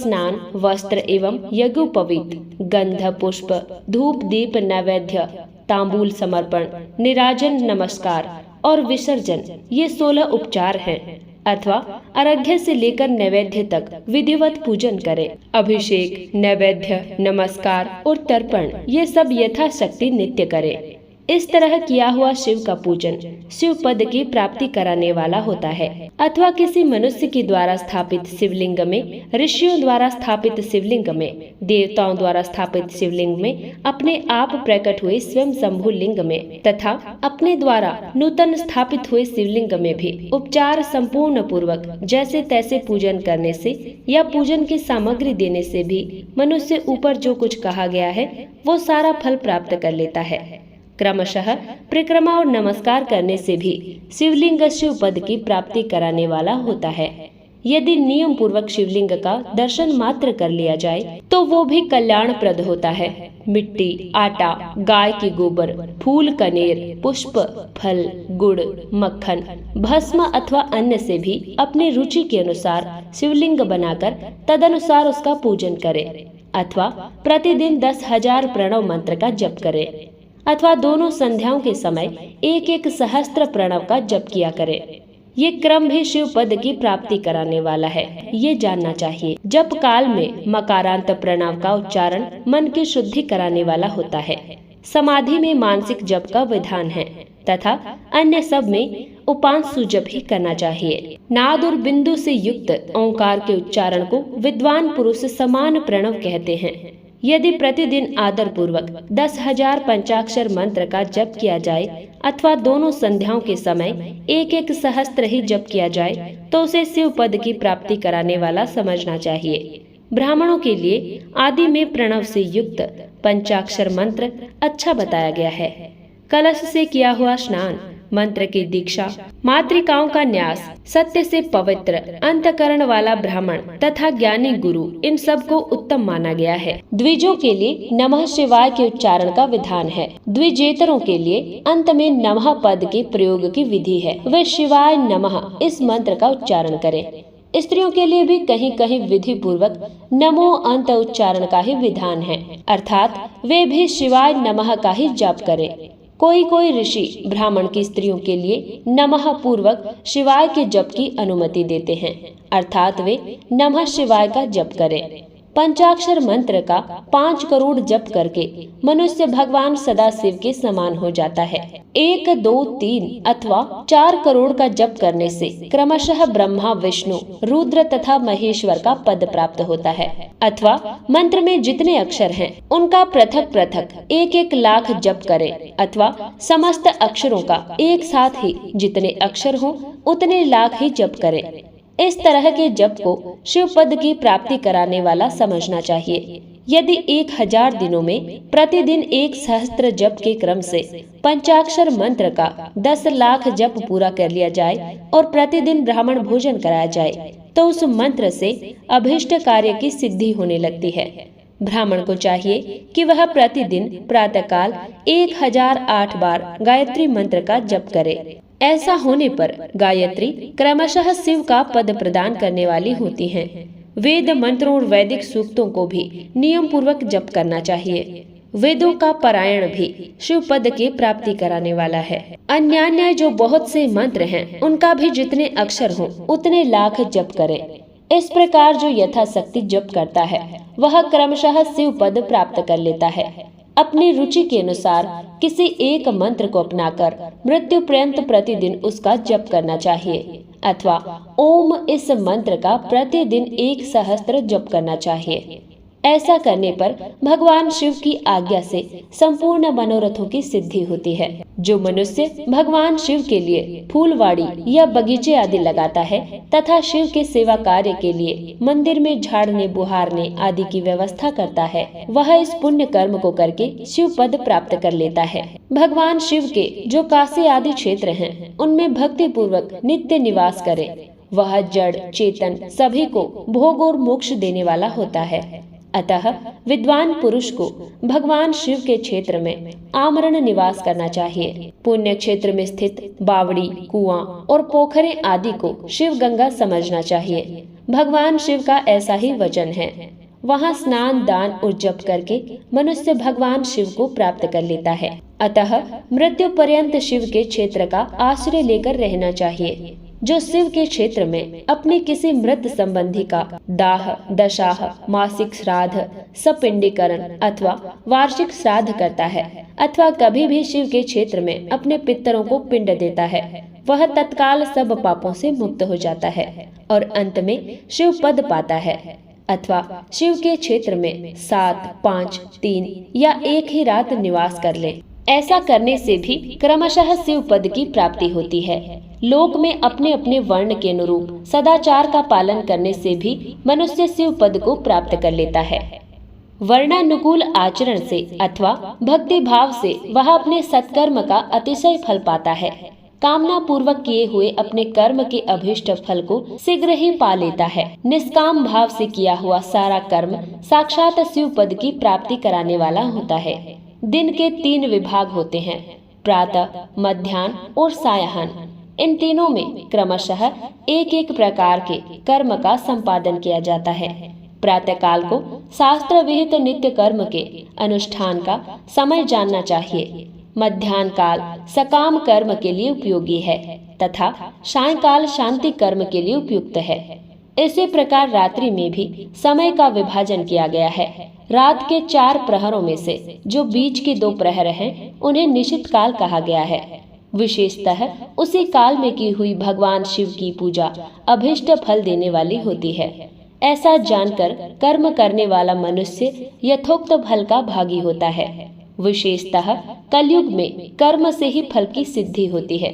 स्नान, वस्त्र एवं यज्ञोपवीत, गंध, पुष्प, धूप, दीप, नैवेद्य, तांबूल समर्पण, निराजन, नमस्कार और विसर्जन ये 16 उपचार हैं अथवा अर्घ्य से लेकर नैवेद्य तक विधिवत पूजन करें। अभिषेक, नैवेद्य, नमस्कार और तर्पण ये सब यथाशक्ति नित्य करें। इस तरह किया हुआ शिव का पूजन शिव पद की प्राप्ति कराने वाला होता है। अथवा किसी मनुष्य के द्वारा स्थापित शिवलिंग में, ऋषियों द्वारा स्थापित शिवलिंग में, देवताओं द्वारा स्थापित शिवलिंग में, अपने आप प्रकट हुए स्वयं शंभु लिंग में तथा अपने द्वारा नूतन स्थापित हुए शिवलिंग में भी उपचार संपूर्ण पूर्वक जैसे तैसे पूजन करने से या पूजन की सामग्री देने से भी मनुष्य ऊपर जो कुछ कहा गया है वो सारा फल प्राप्त कर लेता है। क्रमशः परिक्रमा और नमस्कार करने से भी शिवलिंग शिव पद की प्राप्ति कराने वाला होता है। यदि नियम पूर्वक शिवलिंग का दर्शन मात्र कर लिया जाए तो वो भी कल्याणप्रद होता है। मिट्टी, आटा, गाय की गोबर, फूल, कनेर, पुष्प, फल, गुड़, मक्खन, भस्म अथवा अन्न से भी अपनी रुचि के अनुसार शिवलिंग बनाकर तदनुसार उसका पूजन करें अथवा प्रतिदिन 10,000 प्रणव मंत्र का जप करें अथवा दोनों संध्याओं के समय 1-1 सहस्त्र प्रणव का जप किया करें। ये क्रम भी शिव पद की प्राप्ति कराने वाला है, ये जानना चाहिए। जप काल में मकारांत प्रणव का उच्चारण मन की शुद्धि कराने वाला होता है। समाधि में मानसिक जप का विधान है तथा अन्य सब में उपांशु जप ही करना चाहिए। नाद और बिंदु से युक्त ओंकार के उच्चारण को विद्वान पुरुष समान प्रणव कहते हैं। यदि प्रतिदिन आदर पूर्वक 10,000 पंचाक्षर मंत्र का जप किया जाए अथवा दोनों संध्याओं के समय एक एक सहस्त्र ही जप किया जाए तो उसे शिव पद की प्राप्ति कराने वाला समझना चाहिए। ब्राह्मणों के लिए आदि में प्रणव से युक्त पंचाक्षर मंत्र अच्छा बताया गया है। कलश से किया हुआ स्नान, मंत्र की दीक्षा, मातृकाओं का न्यास, सत्य से पवित्र अंतकरण वाला ब्राह्मण तथा ज्ञानी गुरु, इन सब को उत्तम माना गया है। द्विजों के लिए नमः शिवाय के उच्चारण का विधान है। द्विजेतरों के लिए अंत में नमः पद के प्रयोग की विधि है। वे शिवाय नमः इस मंत्र का उच्चारण करें। स्त्रियों के लिए भी कहीं कहीं विधि पूर्वक नमो अंत उच्चारण का ही विधान है, अर्थात वे भी शिवाय नमः का ही जाप करें। कोई कोई ऋषि ब्राह्मण की स्त्रियों के लिए नमः पूर्वक शिवाय के जप की अनुमति देते हैं, अर्थात वे नमः शिवाय का जप करें। पंचाक्षर मंत्र का 5 करोड़ जप करके मनुष्य भगवान सदाशिव के समान हो जाता है। 1, 2, 3 अथवा 4 करोड़ का जप करने से क्रमशः ब्रह्मा, विष्णु, रुद्र तथा महेश्वर का पद प्राप्त होता है। अथवा मंत्र में जितने अक्षर हैं उनका पृथक पृथक 1-1 लाख जप करें, अथवा समस्त अक्षरों का एक साथ ही जितने अक्षर हों उतने लाख ही जप करें। इस तरह के जप को शिव पद की प्राप्ति कराने वाला समझना चाहिए। यदि 1000 दिनों में प्रतिदिन 1 सहस्त्र जप के क्रम से पंचाक्षर मंत्र का 10 लाख जप पूरा कर लिया जाए और प्रतिदिन ब्राह्मण भोजन कराया जाए तो उस मंत्र से अभीष्ट कार्य की सिद्धि होने लगती है। ब्राह्मण को चाहिए कि वह प्रतिदिन प्रातःकाल 1008 बार गायत्री मंत्र का जप करे। ऐसा होने पर गायत्री क्रमशः शिव का पद प्रदान करने वाली होती हैं। वेद मंत्रों और वैदिक सूक्तों को भी नियम पूर्वक जप करना चाहिए। वेदों का पारायण भी शिव पद की प्राप्ति कराने वाला है। अन्यान्य जो बहुत से मंत्र हैं उनका भी जितने अक्षर हों उतने लाख जप करें। इस प्रकार जो यथाशक्ति जप करता है वह क्रमशः शिव पद प्राप्त कर लेता है। अपनी रुचि के अनुसार किसी एक मंत्र को अपनाकर मृत्यु पर्यंत प्रतिदिन उसका जप करना चाहिए, अथवा ओम इस मंत्र का प्रतिदिन 1 सहस्त्र जप करना चाहिए। ऐसा करने पर भगवान शिव की आज्ञा से संपूर्ण मनोरथों की सिद्धि होती है। जो मनुष्य भगवान शिव के लिए फूलवाड़ी या बगीचे आदि लगाता है तथा शिव के सेवा कार्य के लिए मंदिर में झाड़ने बुहारने आदि की व्यवस्था करता है, वह इस पुण्य कर्म को करके शिव पद प्राप्त कर लेता है। भगवान शिव के जो काशी आदि क्षेत्र हैं, उनमें भक्ति पूर्वक नित्य निवास करे। वह जड़ चेतन सभी को भोग और मोक्ष देने वाला होता है। अतः विद्वान पुरुष को भगवान शिव के क्षेत्र में आमरण निवास करना चाहिए। पुण्य क्षेत्र में स्थित बावड़ी, कुआं और पोखरे आदि को शिव गंगा समझना चाहिए। भगवान शिव का ऐसा ही वचन है। वहाँ स्नान, दान और जप करके मनुष्य भगवान शिव को प्राप्त कर लेता है। अतः मृत्यु पर्यंत शिव के क्षेत्र का आश्रय लेकर रहना चाहिए। जो शिव के क्षेत्र में अपने किसी मृत संबंधी का दाह, दशाह, मासिक श्राद्ध, सपिंडीकरण अथवा वार्षिक श्राद्ध करता है अथवा कभी भी शिव के क्षेत्र में अपने पितरों को पिंड देता है, वह तत्काल सब पापों से मुक्त हो जाता है और अंत में शिव पद पाता है। अथवा शिव के क्षेत्र में 7, 5, 3 या 1 ही रात निवास कर ले। ऐसा करने से भी क्रमशः शिव पद की प्राप्ति होती है। लोक में अपने अपने वर्ण के अनुरूप सदाचार का पालन करने से भी मनुष्य शिव पद को प्राप्त कर लेता है। वर्णानुकूल आचरण से अथवा भक्ति भाव से वह अपने सत्कर्म का अतिशय फल पाता है। कामना पूर्वक किए हुए अपने कर्म के अभीष्ट फल को शीघ्र ही पा लेता है। निष्काम भाव से किया हुआ सारा कर्म साक्षात शिव पद की प्राप्ति कराने वाला होता है। दिन के 3 विभाग होते हैं, प्रातः, मध्याह्न और सायंकाल। इन तीनों में क्रमशः एक एक प्रकार के कर्म का संपादन किया जाता है। प्रातः काल को शास्त्र विहित नित्य कर्म के अनुष्ठान का समय जानना चाहिए। मध्याह्न काल सकाम कर्म के लिए उपयोगी है तथा सायंकाल शांति कर्म के लिए उपयुक्त है। इसी प्रकार रात्रि में भी समय का विभाजन किया गया है। रात के 4 प्रहरों में से जो बीच के 2 प्रहर हैं, उन्हें निशित काल कहा गया है। विशेषतः उसी काल में की हुई भगवान शिव की पूजा अभीष्ट फल देने वाली होती है। ऐसा जानकर कर्म करने वाला मनुष्य यथोक्त फल का भागी होता है। विशेषतः कलयुग में कर्म से ही फल की सिद्धि होती है।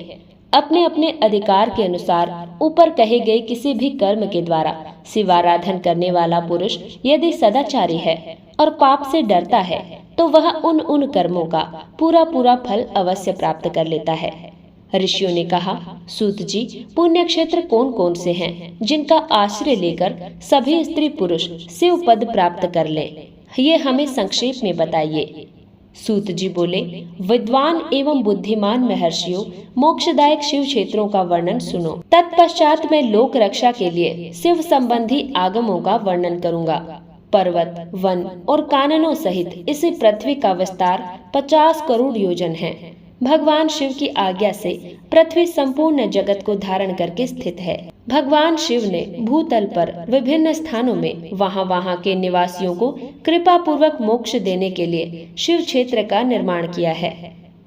अपने अपने अधिकार के अनुसार ऊपर कहे गए किसी भी कर्म के द्वारा शिवाराधन करने वाला पुरुष यदि सदाचारी है और पाप से डरता है तो वह उन कर्मों का पूरा फल अवश्य प्राप्त कर लेता है। ऋषियों ने कहा, सूत जी, पुण्य क्षेत्र कौन कौन से हैं जिनका आश्रय लेकर सभी स्त्री पुरुष शिव पद प्राप्त कर लें? ये हमें संक्षेप में बताइए। सूत जी बोले, विद्वान एवं बुद्धिमान महर्षियों, मोक्षदायक शिव क्षेत्रों का वर्णन सुनो। तत्पश्चात मैं लोक रक्षा के लिए शिव संबंधी आगमों का वर्णन करूंगा। पर्वत, वन और काननों सहित इस पृथ्वी का विस्तार 50 करोड़ योजन है। भगवान शिव की आज्ञा से पृथ्वी संपूर्ण जगत को धारण करके स्थित है। भगवान शिव ने भूतल पर विभिन्न स्थानों में वहां के निवासियों को कृपा पूर्वक मोक्ष देने के लिए शिव क्षेत्र का निर्माण किया है।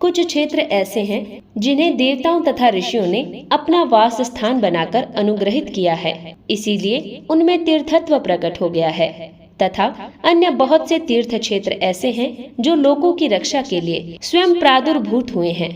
कुछ क्षेत्र ऐसे हैं जिन्हें देवताओं तथा ऋषियों ने अपना वास स्थान बनाकर अनुग्रहित किया है, इसीलिए उनमें तीर्थत्व प्रकट हो गया है। तथा अन्य बहुत से तीर्थ क्षेत्र ऐसे हैं जो लोगों की रक्षा के लिए स्वयं प्रादुर्भूत हुए हैं।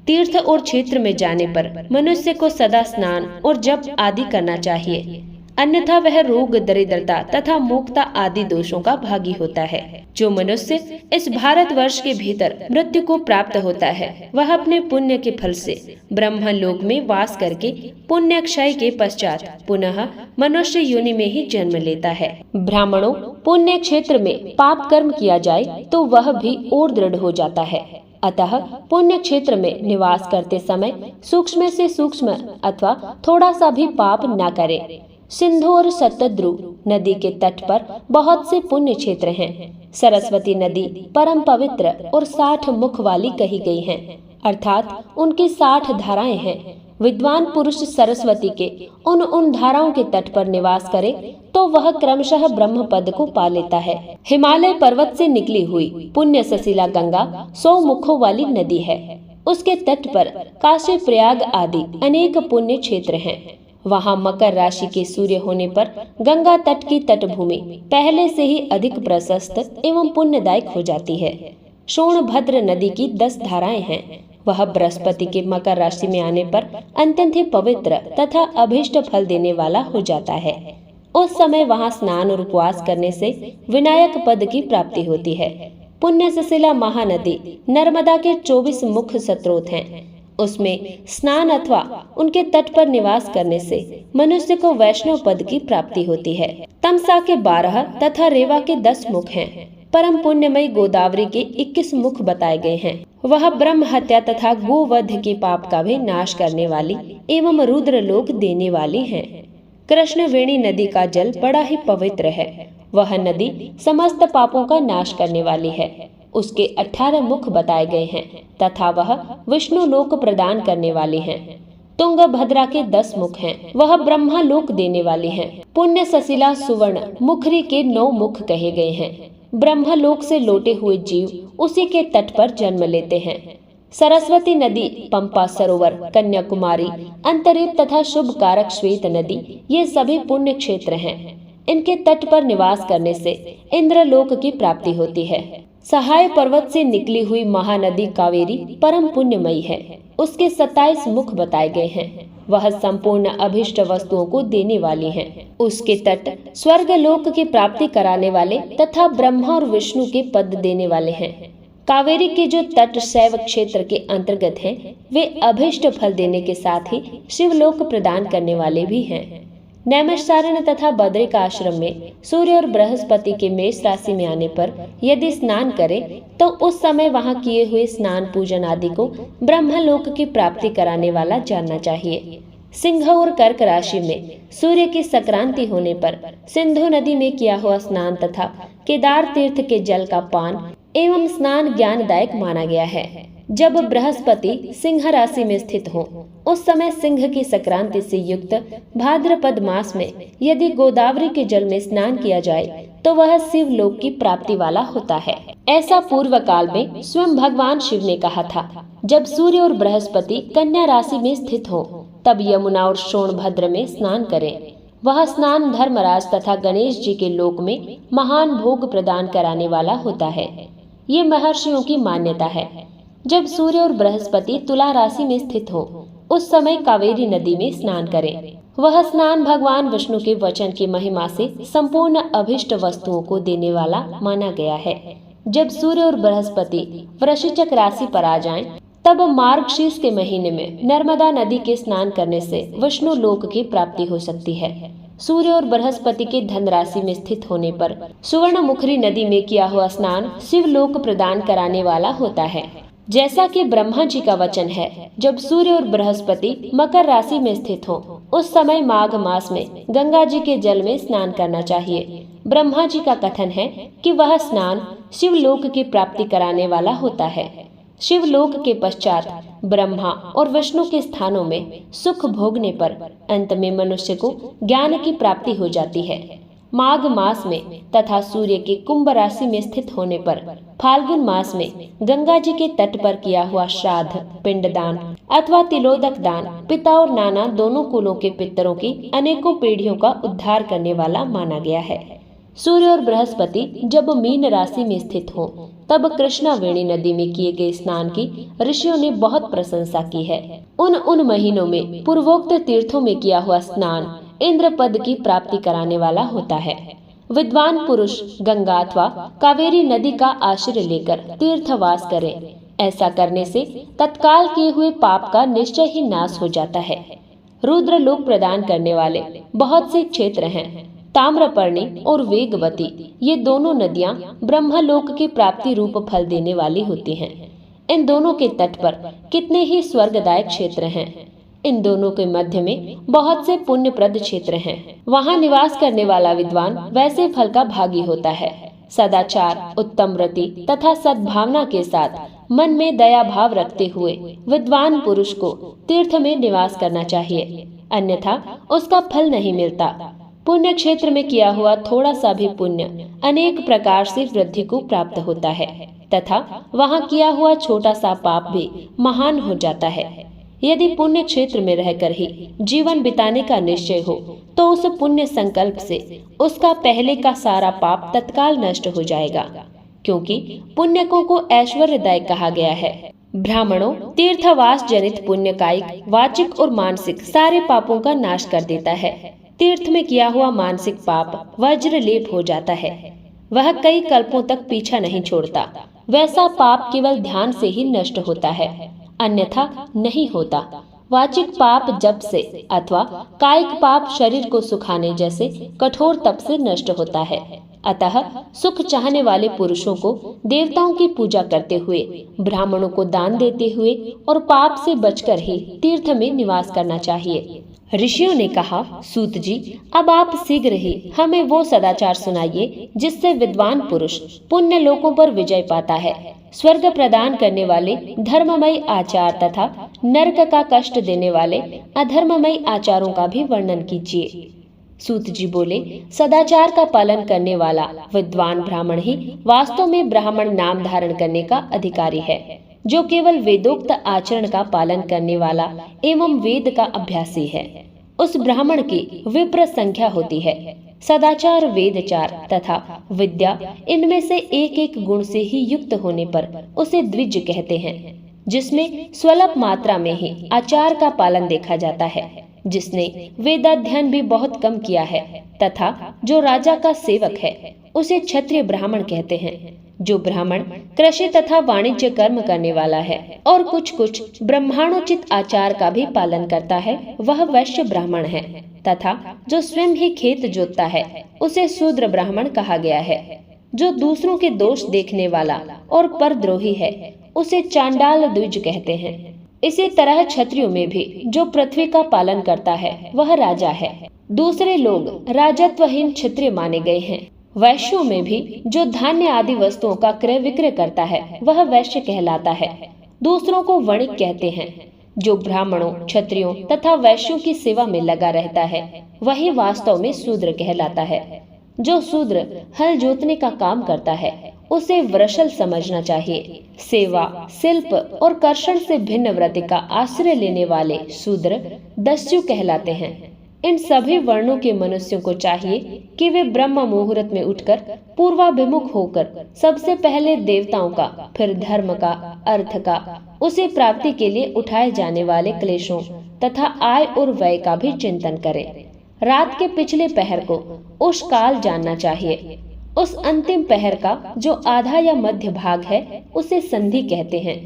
तीर्थ और क्षेत्र में जाने पर मनुष्य को सदा स्नान और जप आदि करना चाहिए, अन्यथा वह रोग, दरिद्रता तथा मूर्खता आदि दोषों का भागी होता है। जो मनुष्य इस भारतवर्ष के भीतर मृत्यु को प्राप्त होता है, वह अपने पुण्य के फल से ब्रह्मलोक में वास करके पुण्य क्षय के पश्चात पुनः मनुष्य योनि में ही जन्म लेता है। ब्राह्मणों, पुण्य क्षेत्र में पाप कर्म किया जाए तो वह भी और दृढ़ हो जाता है। अतः पुण्य क्षेत्र में निवास करते समय सूक्ष्म से सूक्ष्म अथवा थोड़ा सा भी पाप न करें। सिंधु और सतद्रु नदी के तट पर बहुत से पुण्य क्षेत्र हैं। सरस्वती नदी परम पवित्र और 60 मुख वाली कही गई है, अर्थात उनकी 60 धाराएं हैं। विद्वान पुरुष सरस्वती के उन धाराओं के तट पर निवास करे तो वह क्रमशः ब्रह्म पद को पा लेता है। हिमालय पर्वत से निकली हुई पुण्य सशिला गंगा 100 मुखों वाली नदी है। उसके तट पर काशी, प्रयाग आदि अनेक पुण्य क्षेत्र हैं। वहाँ मकर राशि के सूर्य होने पर गंगा तट की तटभूमि पहले से ही अधिक प्रशस्त एवं पुण्यदायक हो जाती है। सोनभद्र नदी की 10 धाराएं हैं। वह बृहस्पति के मकर राशि में आने पर अत्यंत ही पवित्र तथा अभीष्ट फल देने वाला हो जाता है। उस समय वहाँ स्नान और उपवास करने से विनायक पद की प्राप्ति होती है। पुण्य सशिला महानदी नर्मदा के 24 मुख्य स्रोत हैं। उसमें स्नान अथवा उनके तट पर निवास करने से मनुष्य को वैष्णव पद की प्राप्ति होती है। तमसा के 12 तथा रेवा के 10 मुख हैं। परम पुण्यमयी गोदावरी के 21 मुख बताए गए हैं। वह ब्रह्म हत्या तथा गोवध के पाप का भी नाश करने वाली एवं रुद्र लोक देने वाली है। कृष्णवेणी नदी का जल बड़ा ही पवित्र है। वह नदी समस्त पापों का नाश करने वाली है। उसके 18 मुख बताए गए हैं तथा वह विष्णु लोक प्रदान करने वाली है। तुंगभद्रा के 10 मुख हैं। वह ब्रह्मा लोक देने वाली है। पुण्य सशिला सुवर्ण मुखरी के 9 मुख कहे गए हैं। ब्रह्मलोक से लौटे हुए जीव उसी के तट पर जन्म लेते हैं। सरस्वती नदी, पंपा सरोवर, कन्याकुमारी, अंतरिप तथा शुभ कारक श्वेत नदी, ये सभी पुण्य क्षेत्र हैं। इनके तट पर निवास करने से इंद्रलोक की प्राप्ति होती है। सहाय पर्वत से निकली हुई महानदी कावेरी परम पुण्यमयी है। उसके 27 मुख बताए गए हैं। वह संपूर्ण अभिष्ट वस्तुओं को देने वाली है। उसके तट स्वर्ग लोक की प्राप्ति कराने वाले तथा ब्रह्मा और विष्णु के पद देने वाले हैं। कावेरी के जो तट शैव क्षेत्र के अंतर्गत हैं, वे अभिष्ट फल देने के साथ ही शिवलोक प्रदान करने वाले भी हैं। नैमिषारण्य तथा बद्रिक आश्रम में सूर्य और बृहस्पति के मेष राशि में आने पर यदि स्नान करे तो उस समय वहां किए हुए स्नान पूजन आदि को ब्रह्मलोक की प्राप्ति कराने वाला जानना चाहिए। सिंह और कर्क राशि में सूर्य की संक्रांति होने पर सिंधु नदी में किया हुआ स्नान तथा केदार तीर्थ के जल का पान एवं स्नान ज्ञानदायक माना गया है। जब बृहस्पति सिंह राशि में स्थित हो उस समय सिंह की संक्रांति से युक्त भाद्रपद मास में यदि गोदावरी के जल में स्नान किया जाए तो वह शिवलोक की प्राप्ति वाला होता है। ऐसा पूर्व काल में स्वयं भगवान शिव ने कहा था। जब सूर्य और बृहस्पति कन्या राशि में स्थित हो तब यमुना और सोनभद्र में स्नान करें। वह स्नान धर्मराज तथा गणेश जी के लोक में महान भोग प्रदान कराने वाला होता है। ये महर्षियों की मान्यता है। जब सूर्य और बृहस्पति तुला राशि में स्थित हो, उस समय कावेरी नदी में स्नान करें। वह स्नान भगवान विष्णु के वचन की महिमा से संपूर्ण अभिष्ट वस्तुओं को देने वाला माना गया है। जब सूर्य और बृहस्पति वृश्चिक राशि पर आ जाएं, तब मार्गशीर्ष के महीने में नर्मदा नदी के स्नान करने से विष्णु लोक की प्राप्ति हो सकती है। सूर्य और बृहस्पति के धन राशि में स्थित होने पर सुवर्णमुखी नदी में किया हुआ स्नान शिवलोक प्रदान कराने वाला होता है। जैसा कि ब्रह्मा जी का वचन है, जब सूर्य और बृहस्पति मकर राशि में स्थित हो, उस समय माघ मास में गंगा जी के जल में स्नान करना चाहिए। ब्रह्मा जी का कथन है कि वह स्नान शिवलोक की प्राप्ति कराने वाला होता है। शिवलोक के पश्चात ब्रह्मा और विष्णु के स्थानों में सुख भोगने पर अंत में मनुष्य को ज्ञान की प्राप्ति हो जाती है। माघ मास में तथा सूर्य के कुंभ राशि में स्थित होने पर फाल्गुन मास में गंगा जी के तट पर किया हुआ श्राद्ध, पिंडदान अथवा तिलोदक दान पिता और नाना दोनों कुलों के पितरों की अनेकों पीढ़ियों का उद्धार करने वाला माना गया है। सूर्य और बृहस्पति जब मीन राशि में स्थित हो, तब कृष्णावेणी नदी में किए गए स्नान की ऋषियों ने बहुत प्रशंसा की है। उन महीनों में पूर्वोक्त तीर्थों में किया हुआ स्नान इंद्र पद की प्राप्ति कराने वाला होता है। विद्वान पुरुष गंगा अथवा कावेरी नदी का आश्रय लेकर तीर्थवास करें। ऐसा करने से तत्काल किए हुए पाप का निश्चय ही नाश हो जाता है। रुद्र लोक प्रदान करने वाले बहुत से क्षेत्र हैं। ताम्रपर्णी और वेगवती, ये दोनों नदियां ब्रह्मलोक की प्राप्ति रूप फल देने वाली होती हैं। इन दोनों के तट पर कितने ही स्वर्गदायक क्षेत्र हैं। इन दोनों के मध्य में बहुत से पुण्यप्रद क्षेत्र हैं। वहां निवास करने वाला विद्वान वैसे फल का भागी होता है। सदाचार, उत्तम रति तथा सद्भावना के साथ मन में दया भाव रखते हुए विद्वान पुरुष को तीर्थ में निवास करना चाहिए, अन्यथा उसका फल नहीं मिलता। पुण्य क्षेत्र में किया हुआ थोड़ा सा भी पुण्य अनेक प्रकार से वृद्धि को प्राप्त होता है तथा वहां किया हुआ छोटा सा पाप भी महान हो जाता है। यदि पुण्य क्षेत्र में रहकर ही जीवन बिताने का निश्चय हो, तो उस पुण्य संकल्प से उसका पहले का सारा पाप तत्काल नष्ट हो जाएगा, क्योंकि पुण्यकों को ऐश्वर्यदायक कहा गया है। ब्राह्मणों, तीर्थवास जनित पुण्य कायिक, वाचिक और मानसिक सारे पापों का नाश कर देता है। तीर्थ में किया हुआ मानसिक पाप वज्र लेप हो जाता है। वह कई कल्पों तक पीछा नहीं छोड़ता। वैसा पाप केवल ध्यान से ही नष्ट होता है, अन्यथा नहीं होता। वाचिक पाप जप से अथवा कायिक पाप शरीर को सुखाने जैसे कठोर तप से नष्ट होता है। अतः सुख चाहने वाले पुरुषों को देवताओं की पूजा करते हुए, ब्राह्मणों को दान देते हुए और पाप से बचकर ही तीर्थ में निवास करना चाहिए। ऋषियों ने कहा, सूत जी, अब आप शीघ्र ही हमें वो सदाचार सुनाइए जिससे विद्वान पुरुष पुण्य लोकों पर विजय पाता है। स्वर्ग प्रदान करने वाले धर्ममय आचार तथा नरक का कष्ट देने वाले अधर्ममय आचारों का भी वर्णन कीजिए। सूत जी बोले, सदाचार का पालन करने वाला विद्वान ब्राह्मण ही वास्तव में ब्राह्मण नाम धारण करने का अधिकारी है, जो केवल वेदोक्त आचरण का पालन करने वाला एवं वेद का अभ्यासी है। उस ब्राह्मण की विप्र संख्या होती है। सदाचार, वेदचार तथा विद्या, इनमें से एक एक गुण से ही युक्त होने पर उसे द्विज कहते हैं, जिसमें स्वल्प मात्रा में ही आचार का पालन देखा जाता है, जिसने वेदाध्ययन भी बहुत कम किया है तथा जो राजा का सेवक है, उसे क्षत्रिय ब्राह्मण कहते हैं। जो ब्राह्मण कृषि तथा वाणिज्य कर्म करने वाला है और कुछ ब्राह्मणोचित आचार का भी पालन करता है, वह वैश्य ब्राह्मण है। तथा जो स्वयं ही खेत जोतता है, उसे शूद्र ब्राह्मण कहा गया है। जो दूसरों के दोष देखने वाला और परद्रोही है, उसे चांडाल द्विज कहते हैं। इसी तरह क्षत्रियों में भी जो पृथ्वी का पालन करता है, वह राजा है। दूसरे लोग राजत्वहीन क्षत्रिय माने गए हैं। वैश्यों में भी जो धान्य आदि वस्तुओं का क्रय विक्रय करता है, वह वैश्य कहलाता है। दूसरों को वणिक कहते हैं। जो ब्राह्मणों, क्षत्रियों तथा वैश्यों की सेवा में लगा रहता है, वही वास्तव में शूद्र कहलाता है। जो शूद्र हल जोतने का काम करता है, उसे वृषल समझना चाहिए। सेवा, शिल्प और कर्षण से भिन्न वृत्ति का आश्रय लेने वाले शूद्र दस्यु कहलाते हैं। इन सभी वर्णों के मनुष्यों को चाहिए कि वे ब्रह्म मुहूर्त में उठकर पूर्वाभिमुख होकर सबसे पहले देवताओं का, फिर धर्म का, अर्थ का, उसी प्राप्ति के लिए उठाए जाने वाले क्लेशों तथा आय और व्यय का भी चिंतन करें। रात के पिछले पहर को उस काल जानना चाहिए। उस अंतिम पहर का जो आधा या मध्य भाग है उसे संधि कहते हैं।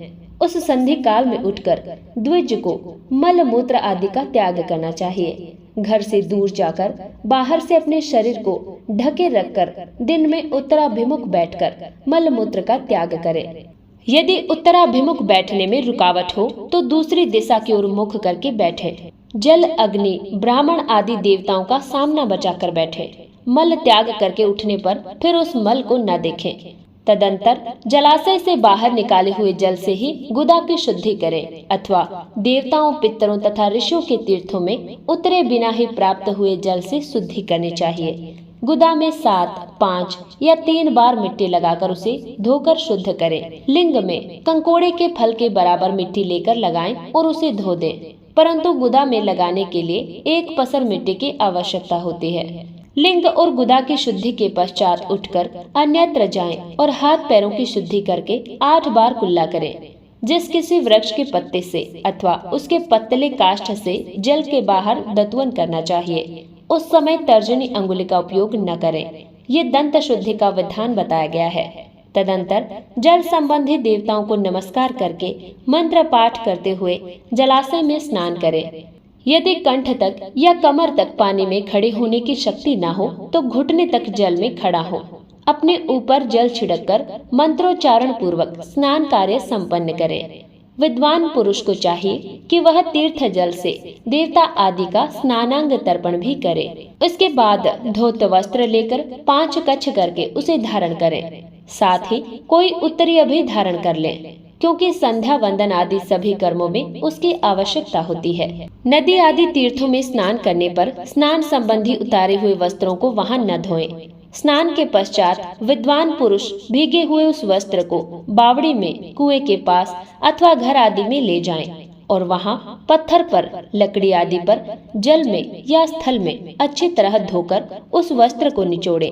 उस संधि काल में उठकर द्विज को मल मूत्र आदि का त्याग करना चाहिए। घर से दूर जाकर बाहर से अपने शरीर को ढके रखकर दिन में उत्तराभिमुख बैठकर मल मूत्र का त्याग करें। यदि उत्तराभिमुख बैठने में रुकावट हो तो दूसरी दिशा की ओर मुख करके बैठे। जल, अग्नि, ब्राह्मण आदि देवताओं का सामना बचाकर बैठे। मल त्याग करके उठने पर फिर उस मल को न देखें। तदंतर जलाशय से बाहर निकाले हुए जल से ही गुदा की शुद्धि करें अथवा देवताओं, पितरों तथा ऋषियों के तीर्थों में उतरे बिना ही प्राप्त हुए जल से शुद्धि करनी चाहिए। गुदा में 7, 5 या 3 बार मिट्टी लगाकर उसे धोकर शुद्ध करें। लिंग में कंकोड़े के फल के बराबर मिट्टी लेकर लगाएं और उसे धो दें, परंतु गुदा में लगाने के लिए 1 पसर मिट्टी की आवश्यकता होती है। लिंग और गुदा की शुद्धि के पश्चात उठकर अन्यत्र जाएं और हाथ पैरों की शुद्धि करके 8 बार कुल्ला करें। जिस किसी वृक्ष के पत्ते से अथवा उसके पतले काष्ठ से जल के बाहर दतवन करना चाहिए, उस समय तर्जनी अंगुली का उपयोग न करें। ये दंत शुद्धि का विधान बताया गया है। तदंतर जल संबंधी देवताओं को नमस्कार करके मंत्र पाठ करते हुए जलाशय में स्नान करें। यदि कंठ तक या कमर तक पानी में खड़े होने की शक्ति न हो तो घुटने तक जल में खड़ा हो। अपने ऊपर जल छिड़ककर मंत्रोच्चारण पूर्वक स्नान कार्य संपन्न करे। विद्वान पुरुष को चाहिए कि वह तीर्थ जल से देवता आदि का स्नानांग तर्पण भी करे। इसके बाद धोत वस्त्र लेकर 5 कच्छ करके उसे धारण करें। साथ ही कोई उत्तरीय भी धारण कर ले, क्योंकि संध्या वंदन आदि सभी कर्मों में उसकी आवश्यकता होती है। नदी आदि तीर्थों में स्नान करने पर स्नान संबंधी उतारे हुए वस्त्रों को वहां न धोएं। स्नान के पश्चात विद्वान पुरुष भीगे हुए उस वस्त्र को बावड़ी में, कुएं के पास अथवा घर आदि में ले जाएं और वहां पत्थर पर, लकड़ी आदि पर, जल में या स्थल में अच्छी तरह धोकर उस वस्त्र को निचोड़ें।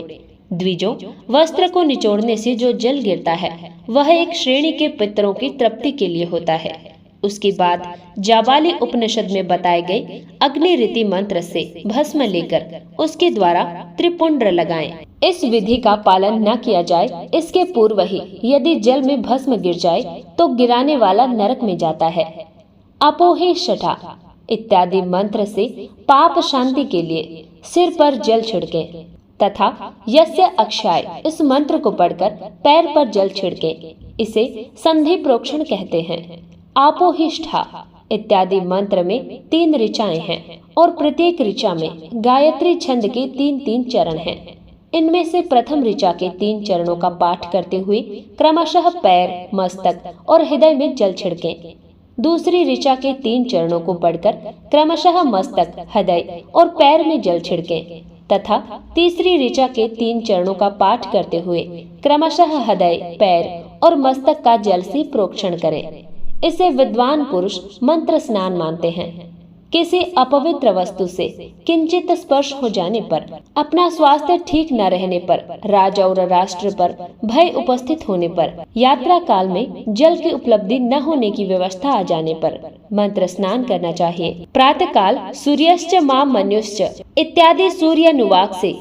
द्विजों, वस्त्र को निचोड़ने से जो जल गिरता है वह एक श्रेणी के पितरों की तृप्ति के लिए होता है। उसके बाद जाबाली उपनिषद में बताए गए अग्नि रीति मंत्र से भस्म लेकर उसके द्वारा त्रिपुंड्र लगाएं। इस विधि का पालन न किया जाए, इसके पूर्व ही यदि जल में भस्म गिर जाए तो गिराने वाला नरक में जाता है। अपोहे शठा इत्यादि मंत्र से पाप शांति के लिए सिर पर जल छिड़के तथा यस्य अक्षाय इस मंत्र को पढ़कर पैर पर जल छिड़के। इसे संधि प्रोक्षण कहते हैं। आपोहिष्ठा इत्यादि मंत्र में 3 ऋचाएं हैं और प्रत्येक ऋचा में गायत्री छंद के 3-3 चरण हैं। इनमें से प्रथम ऋचा के 3 चरणों का पाठ करते हुए क्रमशः पैर, मस्तक और हृदय में जल छिड़के। दूसरी ऋचा के 3 चरणों को पढ़कर क्रमशः मस्तक, हृदय और पैर में जल छिड़के तथा तीसरी ऋचा के 3 चरणों का पाठ करते हुए क्रमशः हृदय, पैर और मस्तक का जल से प्रोक्षण करें। इसे विद्वान पुरुष मंत्र स्नान मानते हैं। किसी अपवित्र वस्तु से किंचित स्पर्श हो जाने पर, अपना स्वास्थ्य ठीक न रहने पर, राजा और राष्ट्र पर भय उपस्थित होने पर, यात्रा काल में जल की उपलब्धि न होने की व्यवस्था आ जाने पर मंत्र स्नान करना चाहिए। प्रातः काल सूर्यश्च मां मन्युश्च इत्यादि सूर्यानुवाक से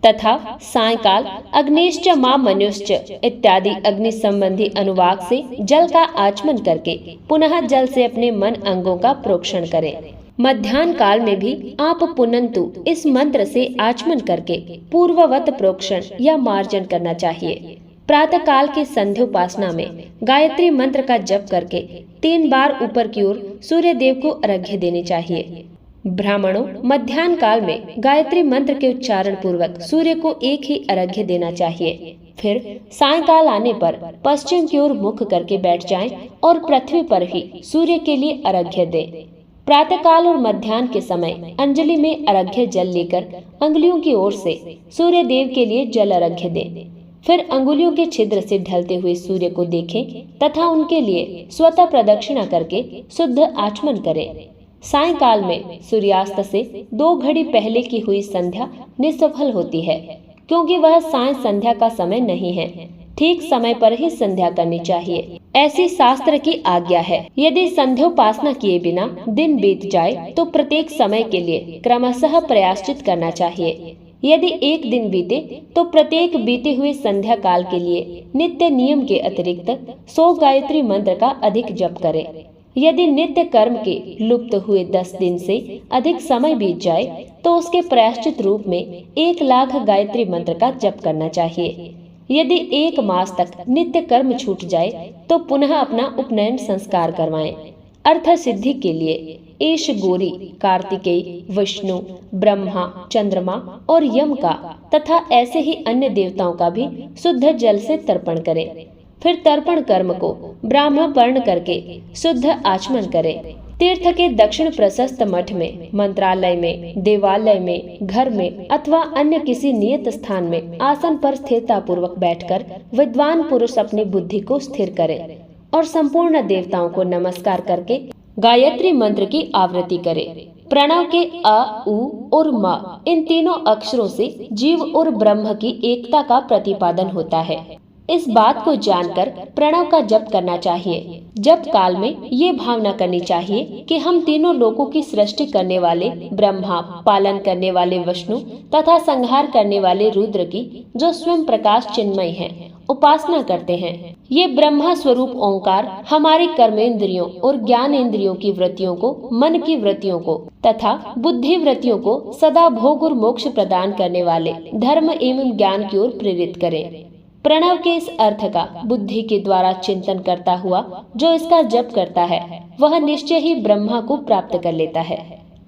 तथा सायकाल अग्निश्च मां मन्युश्च इत्यादि अग्नि संबंधी अनुवाक से जल का आचमन करके पुनः जल से अपने मन अंगों का प्रोक्षण करें। मध्याह्न काल में भी आप पुनंतु इस मंत्र से आचमन करके पूर्ववत प्रोक्षण या मार्जन करना चाहिए। प्रातः काल के संध्योपासना में गायत्री मंत्र का जप करके 3 बार ऊपर की ओर सूर्य देव को अर्घ्य देनी चाहिए। ब्राह्मणों, मध्याह्न काल में गायत्री मंत्र के उच्चारण पूर्वक सूर्य को एक ही अर्घ्य देना चाहिए। फिर सायंकाल आने पर पश्चिम की ओर मुख करके बैठ जाएं और पृथ्वी पर ही सूर्य के लिए अर्घ्य दें। प्रातःकाल और मध्याह्न के समय अंजलि में अर्घ्य जल लेकर अंगुलियों की ओर से सूर्य देव के लिए जल अर्घ्य दें। फिर अंगुलियों के छिद्र से ढलते हुए सूर्य को देखें तथा उनके लिए स्वतः प्रदक्षिणा करके शुद्ध आचमन करें। सायंकाल में सूर्यास्त से 2 घड़ी पहले की हुई संध्या निष्फल होती है, क्योंकि वह साय संध्या का समय नहीं है। ठीक समय पर ही संध्या करनी चाहिए, ऐसी शास्त्र की आज्ञा है। यदि संध्योपासना किए बिना दिन बीत जाए तो प्रत्येक समय के लिए क्रमशः प्रायश्चित करना चाहिए। यदि एक दिन बीते तो प्रत्येक बीते हुए संध्या काल के लिए नित्य नियम के अतिरिक्त 100 गायत्री मंत्र का अधिक जप करें। यदि नित्य कर्म के लुप्त हुए 10 दिन से अधिक समय बीत जाए तो उसके प्रायश्चित रूप में 1 लाख गायत्री मंत्र का जप करना चाहिए। यदि 1 मास तक नित्य कर्म छूट जाए तो पुनः अपना उपनयन संस्कार करवाएं। अर्थ सिद्धि के लिए ईश गौरी, कार्तिकेय, विष्णु, ब्रह्मा, चंद्रमा और यम का तथा ऐसे ही अन्य देवताओं का भी शुद्ध जल से तर्पण करें। फिर तर्पण कर्म को ब्राह्मण करके शुद्ध आचमन करें। तीर्थ के दक्षिण प्रशस्त मठ में, मंत्रालय में, देवालय में, घर में अथवा अन्य किसी नियत स्थान में आसन पर स्थिरता पूर्वक बैठकर विद्वान पुरुष अपनी बुद्धि को स्थिर करें और संपूर्ण देवताओं को नमस्कार करके गायत्री मंत्र की आवृत्ति करें। प्रणव के अ, उ और म इन तीनों अक्षरों से जीव और ब्रह्म की एकता का प्रतिपादन होता है। इस बात को जानकर प्रणव का जप करना चाहिए। जप काल में ये भावना करनी चाहिए कि हम तीनों लोकों की सृष्टि करने वाले ब्रह्मा, पालन करने वाले विष्णु तथा संहार करने वाले रुद्र की, जो स्वयं प्रकाश चिन्मय है, उपासना करते हैं। ये ब्रह्मा स्वरूप ओंकार हमारे कर्मेंद्रियों और ज्ञान इंद्रियों की वृत्तियों को, मन की वृत्तियों को तथा बुद्धि वृत्तियों को सदा भोग और मोक्ष प्रदान करने वाले धर्म एवं ज्ञान की ओर प्रेरित करें। प्रणव के इस अर्थ का बुद्धि के द्वारा चिंतन करता हुआ जो इसका जप करता है वह निश्चय ही ब्रह्मा को प्राप्त कर लेता है,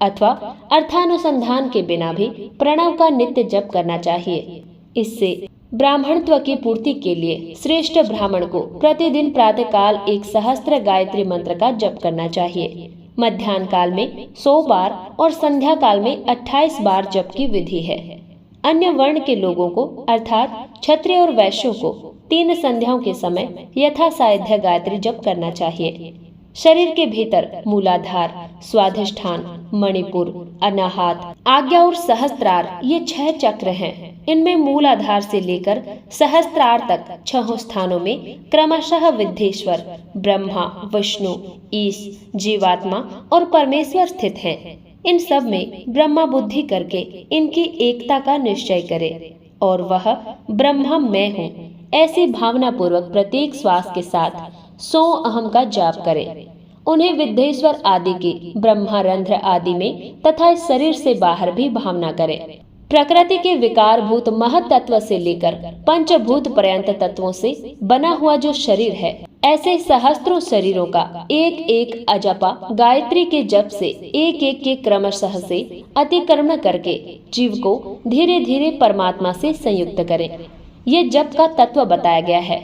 अथवा अर्थानुसंधान के बिना भी प्रणव का नित्य जप करना चाहिए। इससे ब्राह्मणत्व की पूर्ति के लिए श्रेष्ठ ब्राह्मण को प्रतिदिन प्रातः काल 1 सहस्त्र गायत्री मंत्र का जप करना चाहिए। मध्याह्न काल में 100 बार और संध्या काल में 28 बार जप की विधि है। अन्य वर्ण के लोगों को अर्थात क्षत्रिय और वैश्यों को 3 संध्याओं के समय यथासाध्य गायत्री जप करना चाहिए। शरीर के भीतर मूलाधार, स्वाधिष्ठान, मणिपुर, अनाहत, आज्ञा और सहस्त्रार ये 6 चक्र हैं। इनमें मूलाधार से लेकर सहस्त्रार तक 6 स्थानों में क्रमशः विद्धेश्वर, ब्रह्मा, विष्णु, ईश, जीवात्मा और परमेश्वर स्थित हैं। इन सब में ब्रह्मा बुद्धि करके इनकी एकता का निश्चय करे और वह ब्रह्मा मैं हूँ ऐसी भावना पूर्वक प्रत्येक श्वास के साथ 100 अहम का जाप करें। उन्हें विद्धेश्वर आदि की, ब्रह्मा रंध्र आदि में तथा इस शरीर से बाहर भी भावना करें। प्रकृति के विकारभूत महत्त्व से लेकर पंचभूत पर्यंत तत्वों से बना हुआ जो शरीर है, ऐसे सहस्त्रों शरीरों का एक एक अजपा गायत्री के जप से एक एक के क्रमशः से अतिक्रमण करके जीव को धीरे धीरे परमात्मा से संयुक्त करें। ये जप का तत्व बताया गया है।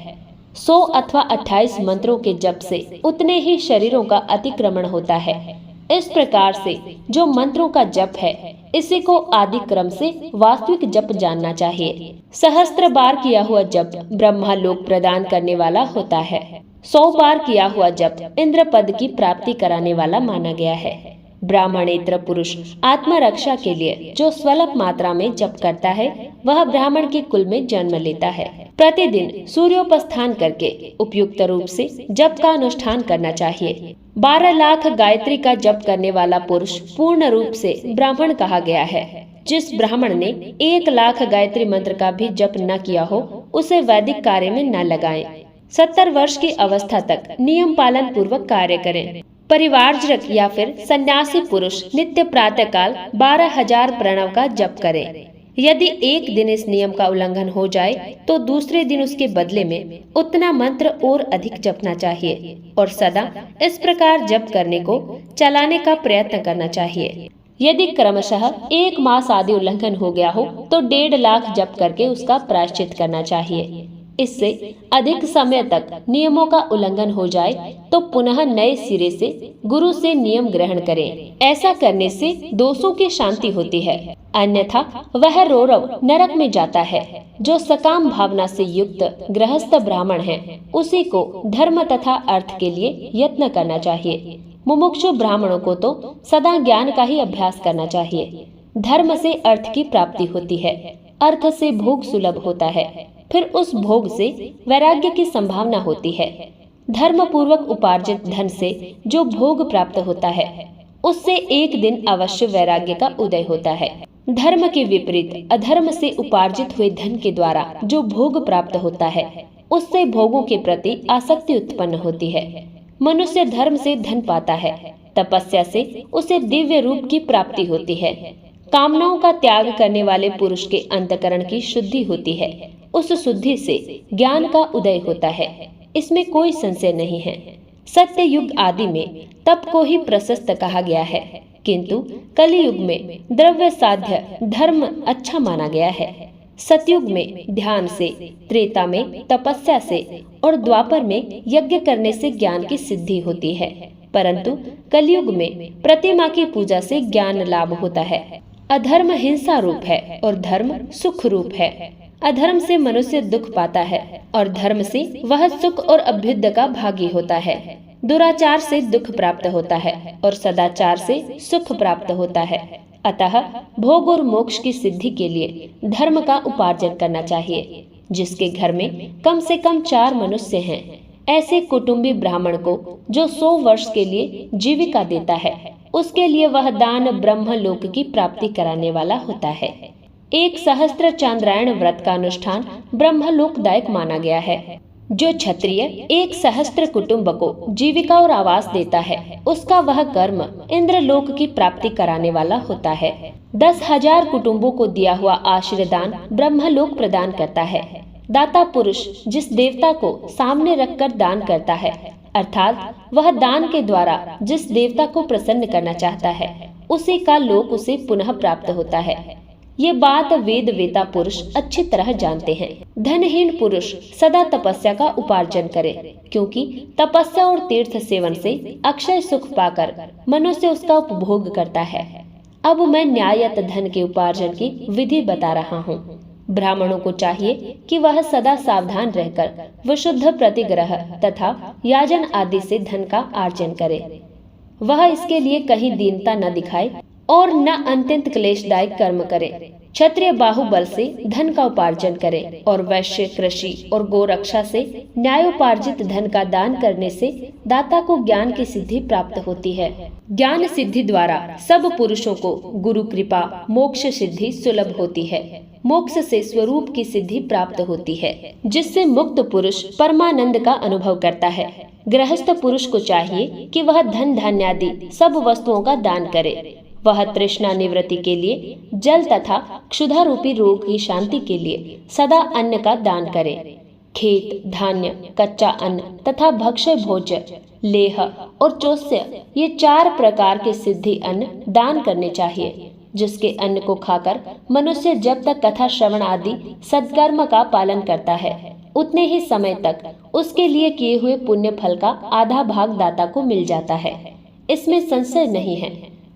100 अथवा 28 मंत्रों के जप से उतने ही शरीरों का अतिक्रमण होता है। इस प्रकार से जो मंत्रों का जप है, इसी को आदि क्रम से वास्तविक जप जानना चाहिए। सहस्त्र बार किया हुआ जप ब्रह्मा लोक प्रदान करने वाला होता है। 100 बार किया हुआ जप इंद्र पद की प्राप्ति कराने वाला माना गया है। ब्राह्मणेतर पुरुष आत्मा रक्षा के लिए जो स्वल्प मात्रा में जप करता है वह ब्राह्मण के कुल में जन्म लेता है। प्रतिदिन सूर्योपस्थान करके उपयुक्त रूप से जप का अनुष्ठान करना चाहिए। 12 लाख गायत्री का जप करने वाला पुरुष पूर्ण रूप से ब्राह्मण कहा गया है। जिस ब्राह्मण ने 1 लाख गायत्री मंत्र का भी जप न किया हो उसे वैदिक कार्य में न लगाएं। 70 वर्ष की अवस्था तक नियम पालन पूर्वक कार्य करें। परिवारजक या फिर सन्यासी पुरुष नित्य प्रातःकाल 12,000 प्रणव का जप करें। यदि एक दिन इस नियम का उल्लंघन हो जाए तो दूसरे दिन उसके बदले में उतना मंत्र और अधिक जपना चाहिए और सदा इस प्रकार जप करने को चलाने का प्रयत्न करना चाहिए। यदि क्रमशः 1 मास आदि उल्लंघन हो गया हो तो 1.5 लाख जप करके उसका प्रायश्चित करना चाहिए। इससे अधिक समय तक नियमों का उल्लंघन हो जाए तो पुनः नए सिरे से गुरु से नियम ग्रहण करें। ऐसा करने से दोषों की शांति होती है, अन्यथा वह रौरव नरक में जाता है। जो सकाम भावना से युक्त गृहस्थ ब्राह्मण है उसी को धर्म तथा अर्थ के लिए यत्न करना चाहिए। मुमुक्षु ब्राह्मणों को तो सदा ज्ञान का ही अभ्यास करना चाहिए। धर्म से अर्थ की प्राप्ति होती है, अर्थ से भोग सुलभ होता है, फिर उस भोग से वैराग्य की संभावना होती है। धर्म पूर्वक उपार्जित धन से जो भोग प्राप्त होता है उससे एक दिन अवश्य वैराग्य का उदय होता है। धर्म के विपरीत अधर्म से उपार्जित हुए धन के द्वारा जो भोग प्राप्त होता है उससे भोगों के प्रति आसक्ति उत्पन्न होती है। मनुष्य धर्म से धन पाता है, तपस्या से उसे दिव्य रूप की प्राप्ति होती है। कामनाओं का त्याग करने वाले पुरुष के अंतकरण की शुद्धि होती है, उस शुद्धि से ज्ञान का उदय होता है, इसमें कोई संशय नहीं है। सत्य युग आदि में तप को ही प्रशस्त कहा गया है, किंतु कलयुग में द्रव्य साध्य धर्म अच्छा माना गया है। सतयुग में ध्यान से, त्रेता में तपस्या से और द्वापर में यज्ञ करने से ज्ञान की सिद्धि होती है, परंतु कलयुग में प्रतिमा की पूजा से ज्ञान लाभ होता है। अधर्म हिंसा रूप है और धर्म सुख रूप है। अधर्म से मनुष्य दुख पाता है और धर्म से वह सुख और अभ्युदय का भागी होता है। दुराचार से दुख प्राप्त होता है और सदाचार से सुख प्राप्त होता है। अतः भोग और मोक्ष की सिद्धि के लिए धर्म का उपार्जन करना चाहिए। जिसके घर में कम से कम 4 मनुष्य हैं, ऐसे कुटुंबी ब्राह्मण को जो 100 वर्ष के लिए जीविका देता है, उसके लिए वह दान ब्रह्मलोक की प्राप्ति कराने वाला होता है। 1 सहस्त्र चांद्रायण व्रत का अनुष्ठान ब्रह्मलोकदायक माना गया है। जो क्षत्रिय 1 सहस्त्र कुटुंब को जीविका और आवास देता है, उसका वह कर्म इंद्रलोक की प्राप्ति कराने वाला होता है। 10,000 कुटुंबों को दिया हुआ आशीर्वाद ब्रह्मलोक प्रदान करता है। दाता पुरुष जिस देवता को सामने रखकर दान करता है, अर्थात वह दान के द्वारा जिस देवता को प्रसन्न करना चाहता है, उसी का लोक उसे पुनः प्राप्त होता है। ये बात वेद वेता पुरुष अच्छी तरह जानते हैं। धनहीन पुरुष सदा तपस्या का उपार्जन करे, क्योंकि तपस्या और तीर्थ सेवन से अक्षय सुख पाकर मनुष्य उसका उपभोग करता है। अब मैं न्यायत धन के उपार्जन की विधि बता रहा हूँ। ब्राह्मणों को चाहिए कि वह सदा सावधान रहकर विशुद्ध प्रतिग्रह तथा याजन आदि से धन का अर्जन करे। वह इसके लिए कहीं दीनता न दिखाए और न अत्यंत क्लेशदायक कर्म करे। क्षत्रिय बाहुबल से धन का उपार्जन करे और वैश्य कृषि और गोरक्षा से न्यायोपार्जित धन का दान करने से दाता को ज्ञान की सिद्धि प्राप्त होती है। ज्ञान सिद्धि द्वारा सब पुरुषों को गुरु कृपा मोक्ष सिद्धि सुलभ होती है। मोक्ष से स्वरूप की सिद्धि प्राप्त होती है, जिससे मुक्त पुरुष परमानंद का अनुभव करता है। गृहस्थ पुरुष को चाहिए कि वह धन धान्यादि सब वस्तुओं का दान करे। वह तृष्णा निवृत्ति के लिए, जल तथा क्षुधा रूपी रोग की शांति के लिए सदा अन्न का दान करे। खेत, धान्य, कच्चा अन्न तथा भक्ष्य भोज्य, लेह और चोष्य, ये 4 प्रकार के सिद्धि अन्न दान करने चाहिए। जिसके अन्न को खाकर मनुष्य जब तक कथा श्रवण आदि सत्कर्म का पालन करता है, उतने ही समय तक उसके लिए किए हुए पुण्य फल का आधा भाग दाता को मिल जाता है। इसमें संशय नहीं है।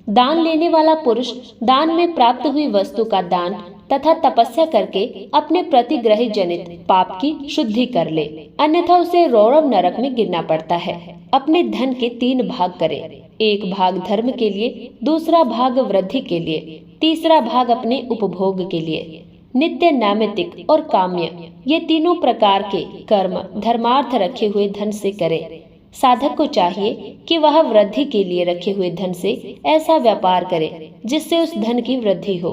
दान लेने वाला पुरुष दान में प्राप्त हुई वस्तु का दान तथा तपस्या करके अपने प्रतिग्रही जनित पाप की शुद्धि कर ले, अन्यथा उसे रौरव नरक में गिरना पड़ता है। अपने धन के 3 भाग करे। 1 भाग धर्म के लिए, दूसरा भाग वृद्धि के लिए, तीसरा भाग अपने उपभोग के लिए। नित्य, नैमित्तिक और काम्य, ये तीनों प्रकार के कर्म धर्मार्थ रखे हुए धन से करे। साधक को चाहिए कि वह वृद्धि के लिए रखे हुए धन से ऐसा व्यापार करे जिससे उस धन की वृद्धि हो,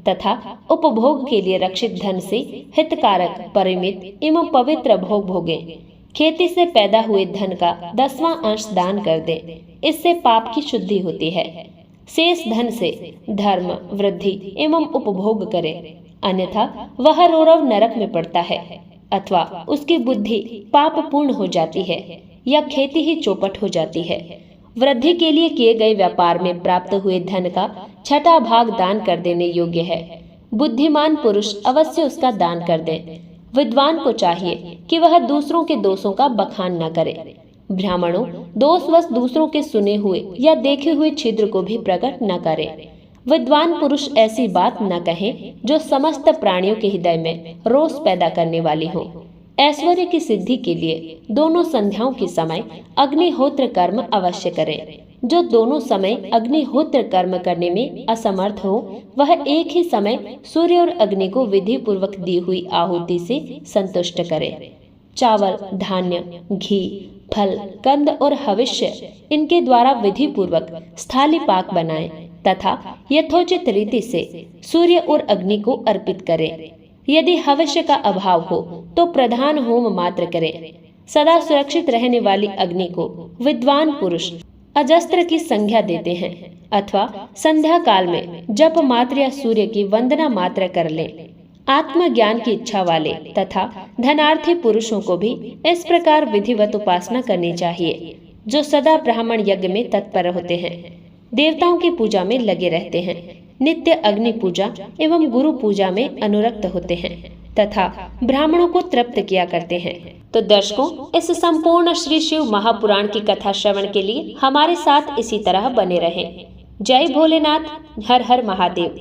तथा उपभोग के लिए रक्षित धन से हितकारक, परिमित एवं पवित्र भोग भोगे। खेती से पैदा हुए धन का 10वां अंश दान कर दे, इससे पाप की शुद्धि होती है। शेष धन से धर्म, वृद्धि एवं उपभोग करे, अन्यथा वह रौरव नरक में पड़ता है, अथवा उसकी बुद्धि पाप पूर्ण हो जाती है या खेती ही चौपट हो जाती है। वृद्धि के लिए किए गए व्यापार में प्राप्त हुए धन का 6ठा भाग दान कर देने योग्य है। बुद्धिमान पुरुष अवश्य उसका दान कर दे। विद्वान को चाहिए कि वह दूसरों के दोषों का बखान न करे। ब्राह्मणों दोषवश दूसरों के सुने हुए या देखे हुए छिद्र को भी प्रकट न करे। विद्वान पुरुष ऐसी बात न कहे जो समस्त प्राणियों के हृदय में रोष पैदा करने वाली हो। ऐश्वर्य की सिद्धि के लिए दोनों संध्याओं के समय अग्निहोत्र कर्म अवश्य करें। जो दोनों समय अग्निहोत्र कर्म करने में असमर्थ हो, वह एक ही समय सूर्य और अग्नि को विधि पूर्वक दी हुई आहुति से संतुष्ट करे। चावल, धान्य, घी, फल, कंद और हविष्य इनके द्वारा विधि पूर्वक स्थाली पाक बनाएं तथा यथोचित रीति से सूर्य और अग्नि को अर्पित करें। यदि हविष्य का अभाव हो तो प्रधान होम मात्र करें। सदा सुरक्षित रहने वाली अग्नि को विद्वान पुरुष अजस्त्र की संज्ञा देते हैं अथवा संध्या काल में जप मात्र या सूर्य की वंदना मात्र कर लें। आत्मज्ञान की इच्छा वाले तथा धनार्थी पुरुषों को भी इस प्रकार विधिवत उपासना करनी चाहिए, जो सदा ब्राह्मण यज्ञ में तत्पर होते हैं, देवताओं की पूजा में लगे रहते हैं, नित्य अग्नि पूजा एवं गुरु पूजा में अनुरक्त होते हैं तथा ब्राह्मणों को तृप्त किया करते हैं। तो दर्शकों, इस संपूर्ण श्री शिव महापुराण की कथा श्रवण के लिए हमारे साथ इसी तरह बने रहें। जय भोलेनाथ, हर हर महादेव।